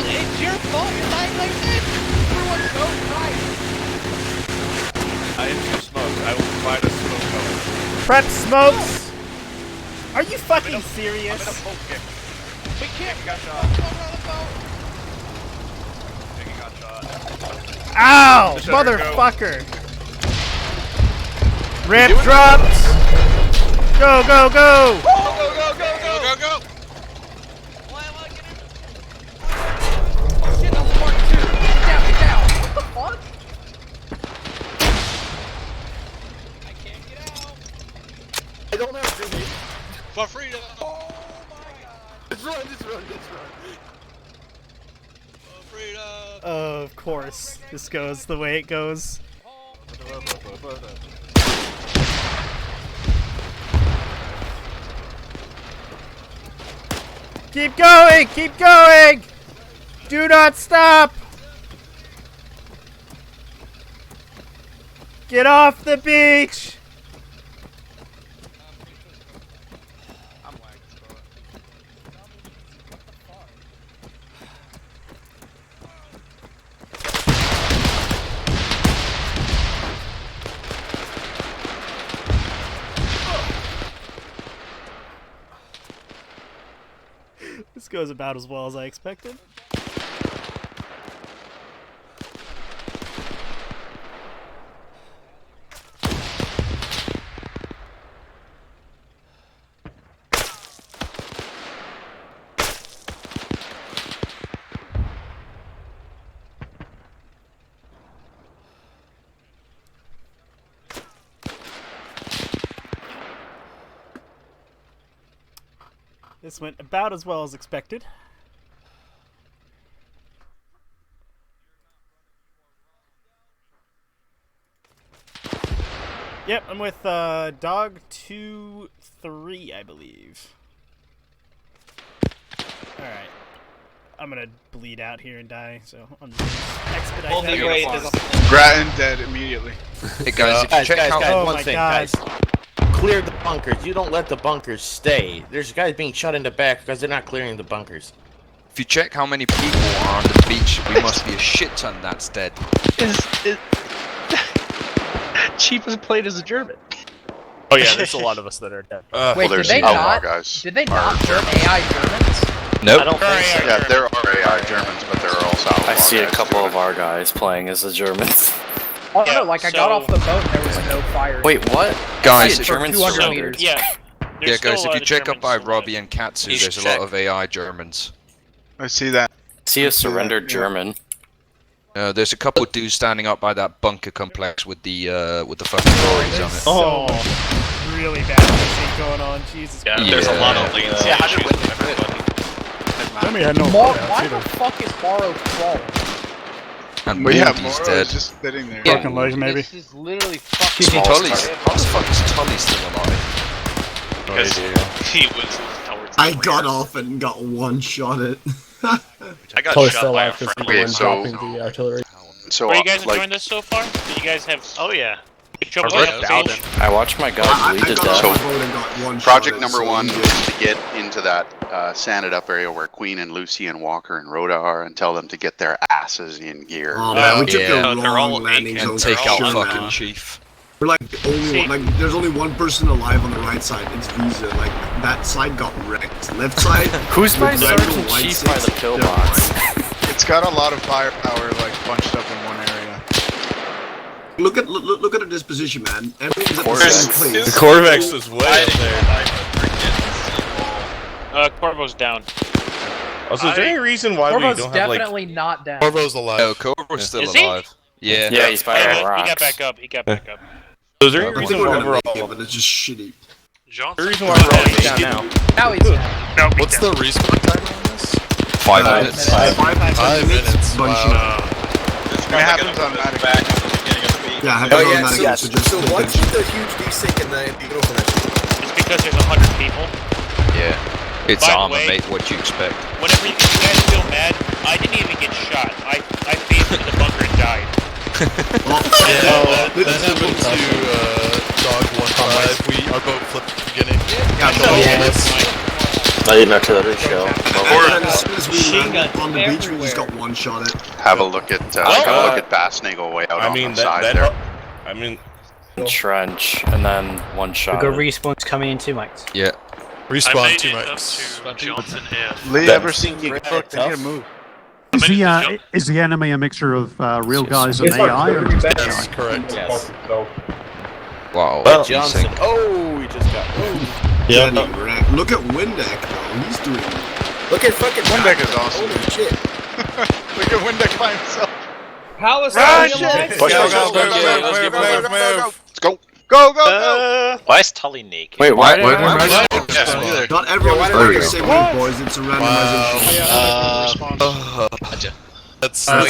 It's your fault. You're lying like this. Everyone's so right. I am too smoked. I will provide a smoke cover. Prep smokes. Are you fucking serious? I'm in a poke kick. We can't. Got shot. Taking got shot. Ow, motherfucker! Ramp drops. Go, go, go! Go. Shit, I'm smart too. Get down. What the fuck? I can't get out. I don't have to be. For freedom. Oh my God. Just run. For freedom. Of course, this goes the way it goes. Keep going! Keep going! Do not stop! Get off the beach! This goes about as well as I expected. This went about as well as expected. Yep, I'm with dog 2-3, I believe. Alright. I'm gonna bleed out here and die, so I'm just expedite that. Grattan dead immediately. Hey guys, if you check out oh one my thing, God. guys. Clear the bunkers. You don't let the bunkers stay. There's guys being shot in the back because they're not clearing the bunkers. If you check how many people are on the beach, we must be a shit ton that's dead. Chief was played as a German. Oh yeah, there's a lot of us that are dead. Wait, did they not? Did they not turn AI Germans? Nope. I don't think so. Yeah, there are AI Germans, but there are also outlaw I see a guys couple doing of our guys playing as the Germans. Oh no, like I got off the boat and there was no fire. Wait, what? Guys, the Germans 200 surrendered. meters. Yeah. Yeah, guys, if you check up by Robbie and Katsu, You there's should a lot check. of AI Germans. I see that. See a surrendered German. There's a couple of dudes standing up by that bunker complex with the fucking lorries on it. Oh, really bad thing going on. Jesus Yeah, Christ. there's a lot of latency Yeah, how did issues we- with everybody. Tommy had no Why the fuck is Morrow crawling? And But yeah, Morty's Moro dead. is just sitting there. Broken leg, maybe. This is literally fucking. Tully's. How the fuck is Tully still alive? Because he was towards I got off and got one shot at. I got Totally shot still by a alive because friend. people Okay, were so- dropping the artillery. So, Were you guys like, enjoying this so far? Did you guys have? Oh yeah. Good job Our with first the Bowden. page? I watched my guy I bleed to got death. off my boat and got one project shot at, number so one I'm is good. to get into that sanded up area where Queen and Lucy and Walker and Rhoda are and tell them to get their asses in gear. Oh man, we took Yeah. the They're all wrong landing And zone. take for out sure, fucking man. Chief. We're like the only one, like there's only one person alive on the right side. It's Visa. Like that side got wrecked. Left side. Who's the my red Sergeant and white Chief by the six, pillbox? It's got a lot of firepower like bunched up in one area. Look at the disposition, man. Everything's at the Corvex. same place. The Corvex was way up there. Corvo's down. Also, is there any reason why Corvo's we don't have like... definitely not down. Corvo's alive. No, Corvo's still Is he? alive. Yeah. Yeah, he's by the rocks. He got back up. He got back up. So is there any I reason think we're why gonna we're make it, all... but it's just shitty. The reason why we're all down now. Now he's down. No, What's the respawn timer on this? 5 minutes. 5 minutes. Bunching Wow. up. It happens automatically. Yeah, I have Oh it yeah, automatically, so just so what's the huge desync in the Beagle connection? It's because there's 100 people. Yeah. It's By the armor, way, mate. What do you expect? Whenever you guys feel mad, I didn't even get shot. I phased into the bunker and died. That happened to Dog 1-5. We our boat flipped at the beginning. I didn't know that shell. As soon as we landed on the beach, we just got one shot at. Have a look at Bass Nagel way out on the side there. I mean, trench and then one shot. We got respawns coming in too, mates. Yeah. Respawn 2 mics. Johnson and Lee, ever seen you get to move? Is the enemy a mixture of real guys and AI? Or just Yes, correct. Yes. Wow. Well, Johnson. Oh, he just got moved. Yeah. Look at Windeck though. He's doing. Look at fucking Windeck is awesome. Holy shit. Look at Windeck by himself. How is that alive? Let's go. Go, go, go! Why is Tully naked? Wait, why? Not everyone's playing the same way, boys. It's a randomization. That's some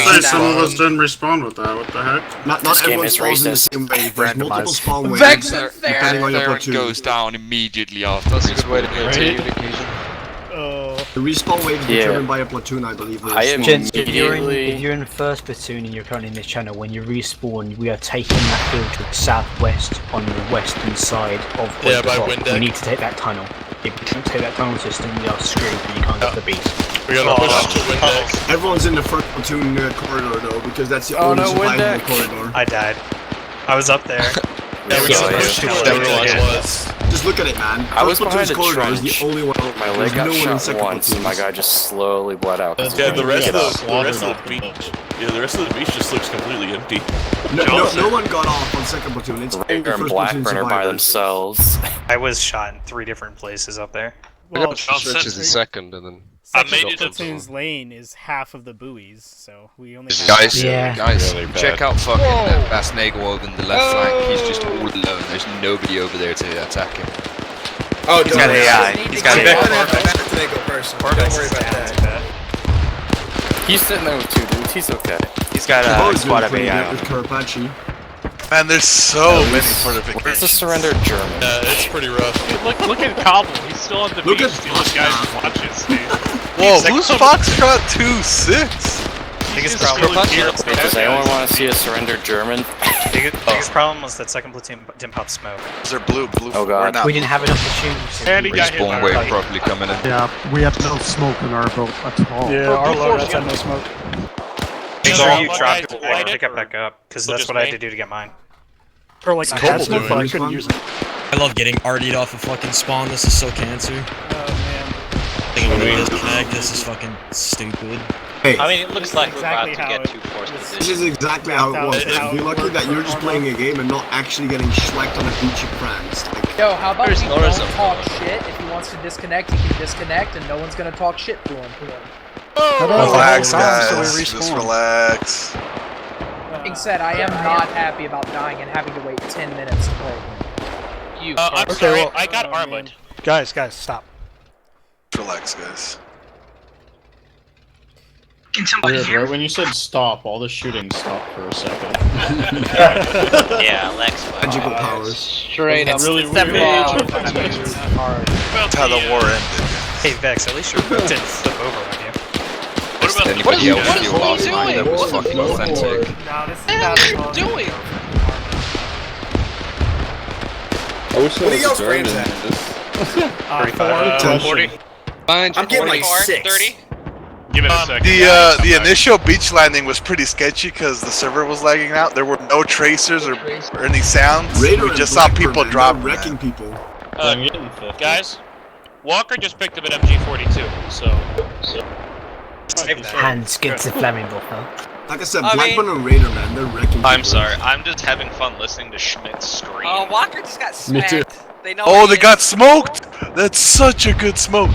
of us didn't respond with that. What the heck? Not everyone spawns in the same way. There's multiple spawn waves. Vex depending on your Theron platoon. goes down immediately after. That's a good way to continue the occasion. The respawn wave is determined by a platoon, I believe. Gents, if you're in first platoon and you're currently in this channel, when you respawn, we are taking that hill to the southwest on the western side of Overlord. We need to take that tunnel. If we don't take that tunnel system, we are screwed and you can't get the beast. We gotta push to Windex. Everyone's in the first platoon corridor though, because that's the only survivable corridor. I died. I was up there. Just look at it, man. I was First behind the corridor is trench. the only one. My leg got no one in shot second once, and my guy just slowly bled out. Yeah, the rest of the beach. Yeah, the rest of the beach just looks completely empty. No one got off on second platoon. It's only Raider and first platoon Blackburn are by survivors. themselves. I was shot in 3 different places up there. Well, switches a second and then. Second platoon's lane is half of the buoys, so we only. Guys, check out fucking that Bass Nagel over in the left flank. He's just all alone. There's nobody over there to attack him. Oh, He's got AI. He's got AI. Don't worry about that. He's sitting there with 2 dudes. He's okay. He's got a squad of AI. With Carpacci. Man, there's so many fortifications. It's a surrendered German. Yeah, it's pretty rough. Look at Cobble. He's still on the Look beach. at The other guys watching Steve. Whoa, who's Foxtrot 2-6? Biggest problem. Does anyone want to see a surrendered German? Biggest problem was that second platoon didn't pop smoke. They're blue. Oh god. We didn't have enough opportunities. And he got hit by Respawn a wave kite. probably coming in. Yeah, we have no smoke in our boat at all. Yeah, our loadouts had no smoke. Make sure you drop it light and it, pick it or back up, because we'll that's just what I had to wait? do to get mine. Or like I had smoke, doing. but I couldn't use it. I love getting RD'd off of fucking spawn. This is so cancer. This is fucking stupid. Hey, I mean, it looks like Exactly we're about how to get two force this positions. is exactly how it was. You're lucky that you're just playing a game and not actually getting schwacked on a beach in France. Like, Yo, how about There's we don't tourism. talk shit? If he wants to disconnect, he can disconnect, and no one's gonna talk shit to him. Relax, So we guys. respawn. Just relax. Being said, I am not happy about dying and having to wait 10 minutes to play. You. I'm sorry, I got armored. Guys, stop. Relax, guys. Right when you said stop, all the shooting stopped for a second. Yeah, Lex. magical powers. Straight up. Really Step weird. off. That's how the war ended. Hey Vex, at least your boat didn't flip over on you. Did anybody else feel last night that was fucking authentic? What are you doing? I wish What are y'all's frames at? 40. I'm getting like 6. 30. Give it a second. The initial beach landing was pretty sketchy because the server was lagging out. There were no tracers or any sounds. Raider We and just saw Blackburn, people man, drop. they're wrecking people. Guys, Walker just picked up an MG42, so. Hands get the flammable, huh? Like I said, I Blackburn and Raider, man, they're wrecking people. I'm sorry. I'm just having fun listening to Schmidt scream. Oh, Walker just got Me smacked. too. They know Oh, where they he got is. smoked! That's such a good smoke.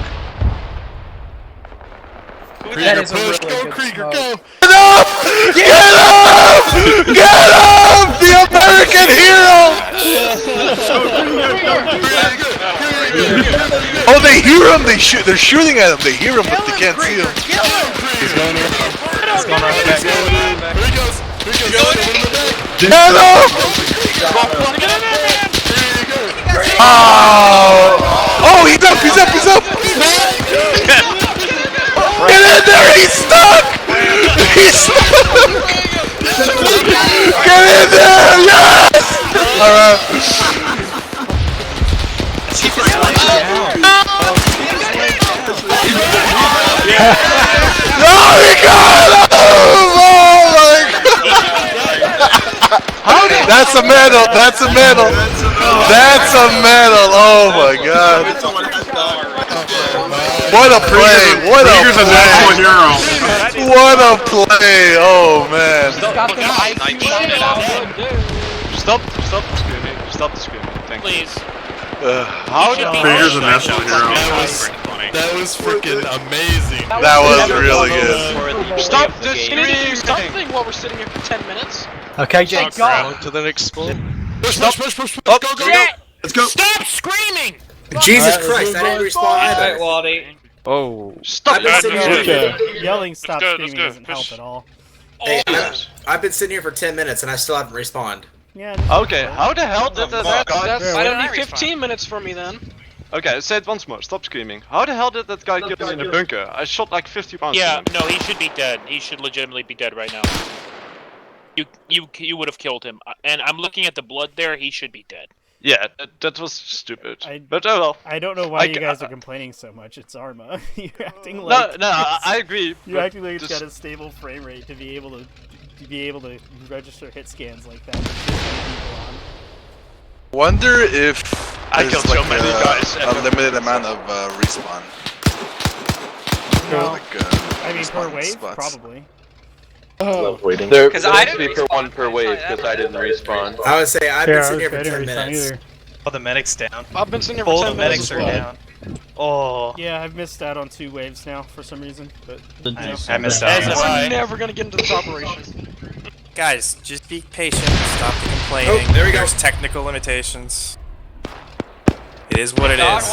That is a really Go, good Krieger, smoke. go! Get up! Get up! Get up! The American hero! Oh, they hear him. They're shooting at him. They hear him, but they can't see him. He's going in. What's going on? Here he goes! Get up! Oh! He's up! Get in there! He's stuck! He's stuck! Get in there! Yes! Alright. No, he got him! Oh my god! That's a medal! That's a medal! That's a medal! Oh my god! What a play! What a play! What a play! Oh man! Stop the screaming. Stop the screaming. Thank you. Please. How did Krieger's a national hero. That was freaking amazing. That was really good. Stop the screaming! Something while we're sitting here for 10 minutes. Okay, Jake. On to the next spot. Push. Oh, Go. Let's go. Stop screaming! Jesus Christ, I didn't respond either. Wally. Oh. Stop! I've been sitting here. Yelling "stop screaming" doesn't help at all. Hey, I've been sitting here for 10 minutes and I still haven't respawned. Yeah. Okay, how the hell did that? That's Why don't I 15 minutes for me then. Okay, say it once more. Stop screaming. How the hell did that guy get in the bunker? I shot like 50 rounds. Yeah, no, he should be dead. He should legitimately be dead right now. You would have killed him, and I'm looking at the blood there. He should be dead. Yeah, that was stupid. But oh well. I don't know why you guys are complaining so much. It's Arma. You're acting like no, I agree. You're acting like it's got a stable frame rate to be able to register hit scans like that. Wonder if I there's killed like so many guys. a limited amount of respawn. No. Like, I mean, per respawn wave, spots. probably. Waiting. Because I didn't be for one per wave because I didn't respawn. I would say I've been sitting here for 10 minutes. Oh, the medic's down. I've been sitting here Both for 10 the minutes. medics are down. Oh. Yeah, I've missed out on 2 waves now for some reason, but I missed out. We're never gonna get into this operation. Guys, just be patient. Stop the complaining. Oh, there we go. There's technical limitations. It is what it is.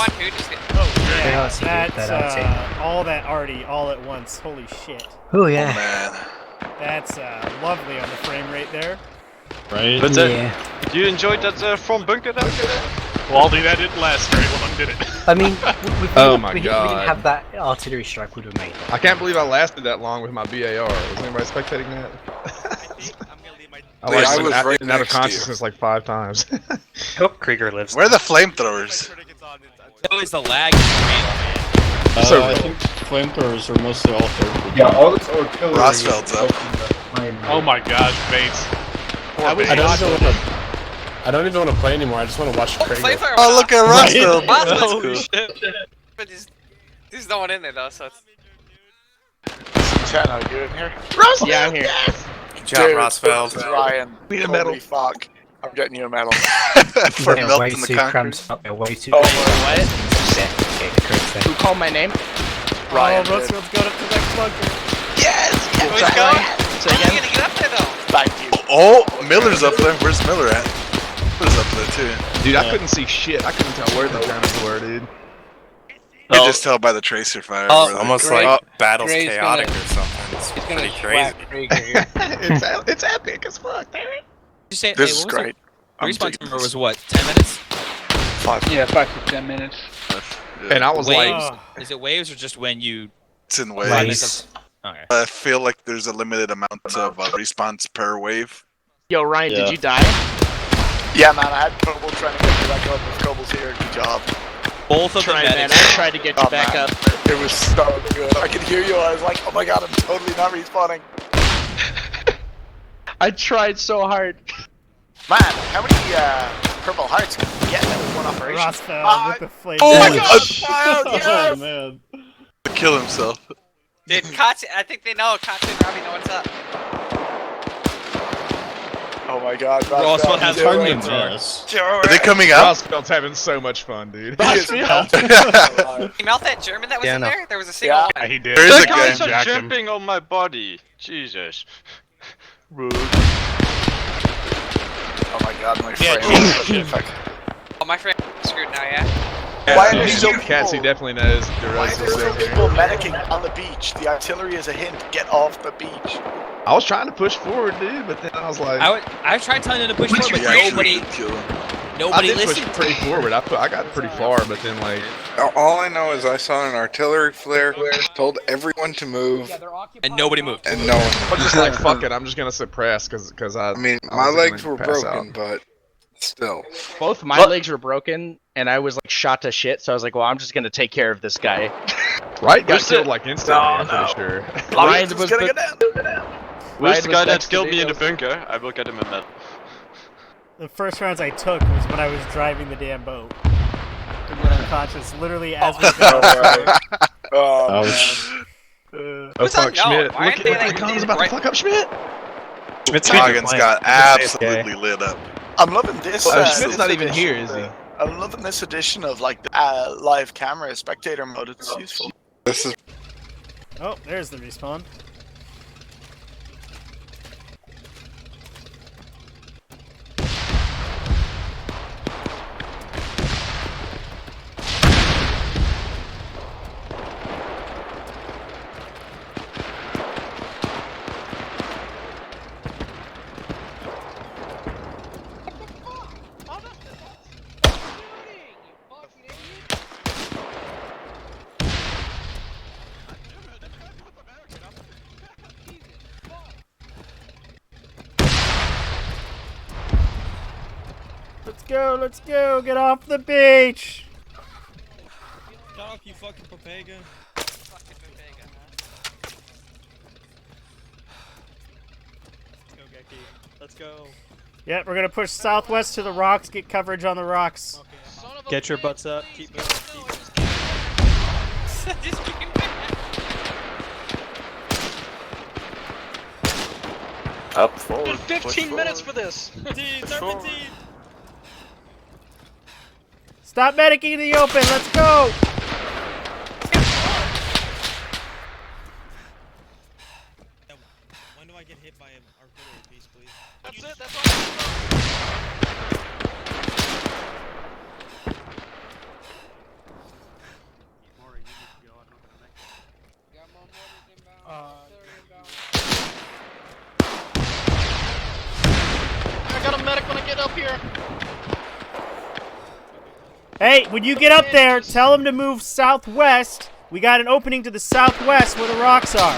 That's all that already all at once. Holy shit. Oh yeah. Man. That's lovely on the frame rate there. Right? But you enjoyed that from bunker then? Waldy, that didn't last very long, did it? I mean, we didn't God. have that artillery strike would have made. I can't believe I lasted that long with my BAR. Was anybody spectating that? I was right out of consciousness like 5 times. Hope Krieger lives. Where are the flamethrowers? It's always the lag. I think flamethrowers are mostly all third. Yeah, all this artillery. Rosfeld's up. Oh my gosh, Bates. I don't even want to play anymore. I just want to watch Krieger. Oh, look at Rosfeld. Holy shit. But there's no one in there though, so it's... Chat, are you in here? Rosfeld! Yeah, I'm here. Yes! Good job, Rosfeld. Ryan. Need a medal. Fuck. I'm getting you a medal. For melting the concrete. Way too. Oh, what? Who called my name? Ryan. Oh, Rosfeld's got up to that bunker. Yes! Who's going? How are you gonna get up there though? Thank you. Oh, Miller's up there. Where's Miller at? Miller's up there too. Dude, I couldn't see shit. I couldn't tell where the guns were, dude. You can just tell by the tracer fire. Oh, almost like battle's chaotic or something. It's pretty crazy. It's epic as fuck, damn it. You say, this is great. The respawn timer was what, 10 minutes? 5. Yeah, 5 to 10 minutes. Yeah. And I was waves? Is it waves or just when you... It's in waves. Okay. I feel like there's a limited amount of respawns per wave. Yo, Ryan, did you die? Yeah, man, I had trouble trying to get you back up with Cobble's here. Good job. Both of them, man. I tried to get you back up. It was so good. I could hear you. I was like, oh my god, I'm totally not respawning. I tried so hard. Man, how many purple hearts can you get in one operation? Rosfeld with the flame. Oh my god! Yes! Oh man. Kill himself. Dude, Katsu, I think they know. Katsu and Robbie know what's up. Oh my god, Rosfeld has Are they coming out? Rosfeld's having so much fun, dude. He melt that German that was in there? There was a single one. Yeah, he did. There's a guys guy. are jumping on my body. Jesus. Rude. Oh my god, my frame. Oh, my friend screwed now, yeah? Why are there still Cassie people? definitely knows. Why are there still people medicing on the beach? The artillery is a hint. Get off the beach. I was trying to push forward, dude, but then I was like... I tried telling him to push forward, but nobody... Nobody I did listened. push pretty forward. I got pretty far, but then like. All I know is I saw an artillery flare, told everyone to move, And nobody moved. and no one. I'm just like, fuck it. I'm just gonna suppress because I. I mean, I my was legs gonna were pass broken, out. but still. Both my legs were broken, and I was like shot to shit. So I was like, well, I'm just gonna take care of this guy. Right, got killed like instantly. I'm pretty sure. Ryan was gonna go down. Who's the guy that killed me me in the bunker? I will get him a medal. The first rounds I took was when I was driving the damn boat. And went unconscious literally as we got Oh, fuck Schmidt. Look at Tom's about to fuck up Schmidt. Goggins got absolutely lit up. I'm loving this. Schmidt's not even here, is he? I'm loving this edition of like the live camera spectator mode. It's useful. This is. Oh, there's the respawn. Let's go, get off the beach! Shut up, you fucking Papega. Let's go, Geki. Let's go. Yeah, we're gonna push southwest to the rocks, get coverage on the rocks. Okay. Get your butts up, keep moving. Just came back. Up forward. 15 minutes for this. 17. Stop medicing in the open, let's go! When do I get hit by an artillery piece, please? That's it, that's all. I got a medic when I get up here. Hey, when you get up there, tell them to move southwest. We got an opening to the southwest where the rocks are.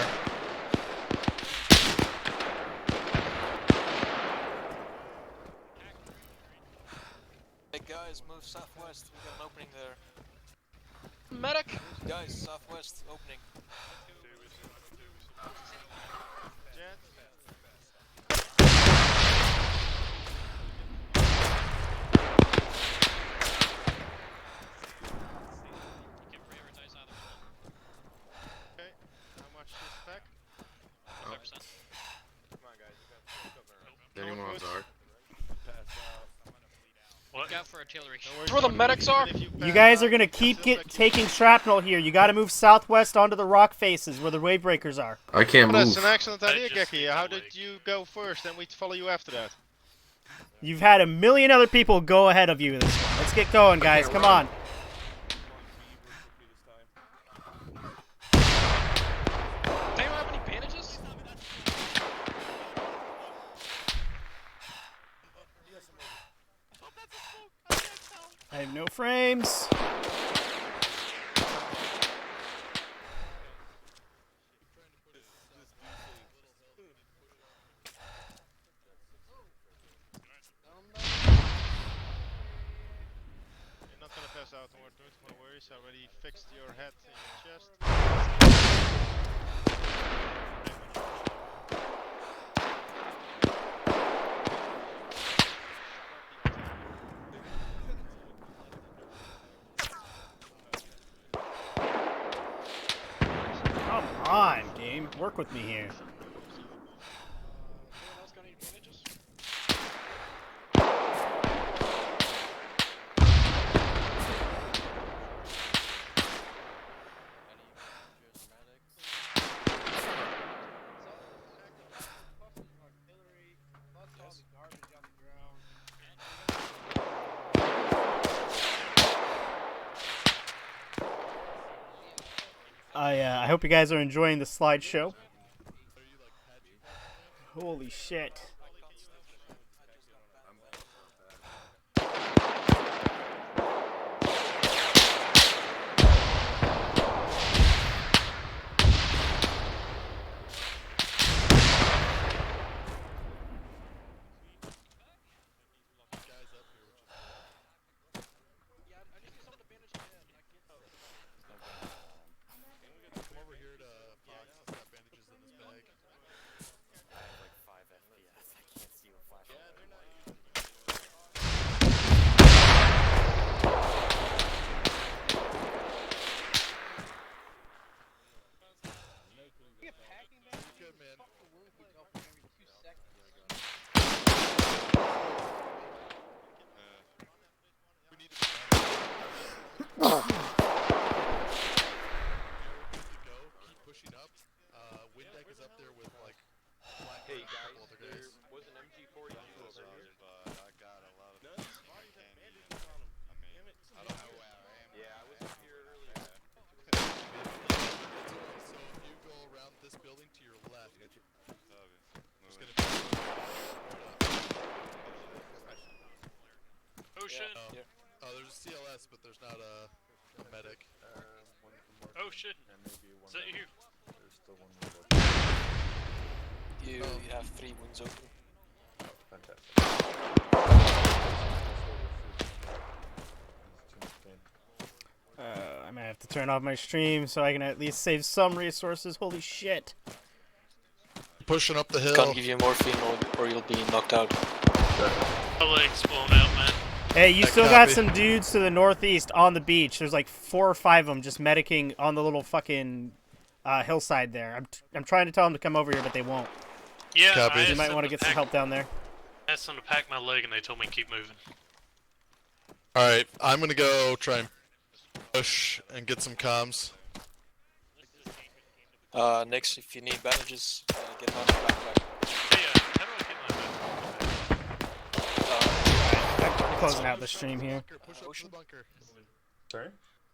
Hey guys, move southwest. We got an opening there. Medic! Guys, southwest opening. Look out for artillery. That's where the medics are. You guys are gonna keep taking shrapnel here. You gotta move southwest onto the rock faces where the wave breakers are. I can't move. That's an excellent idea, Geki. How did you go first and we follow you after that? You've had a million other people go ahead of you this one. Let's get going, guys. Come on. Anyone have any bandages? I have no frames. Pass out or don't worry, I already fixed your head in your chest. Come on, game. Work with me here. I hope you guys are enjoying the slideshow. Holy shit. Hey guys, there was an MG42 over here. I got a lot of I don't know where I am. Yeah, I was up here earlier. So if you go around this building to your left, it's gonna be Oh shit! Oh, there's a CLS, but there's not a medic. Oh shit! Is that you? You have 3 wounds open. I might have to turn off my stream so I can at least save some resources. Holy shit. Pushing up the hill. Can't give you morphine or you'll be knocked out. My legs blown out, man. Hey, you still got some dudes to the northeast on the beach. There's like 4 or 5 of them just medicing on the little fucking hillside there. I'm trying to tell them to come over here, but they won't. Yeah, you might want to get some help down there. I asked them to pack my leg and they told me to keep moving. Alright, I'm gonna go try and push and get some comms. Next, if you need bandages, get them out of your backpack. I'm closing out the stream here. Push up to the bunker. Sorry?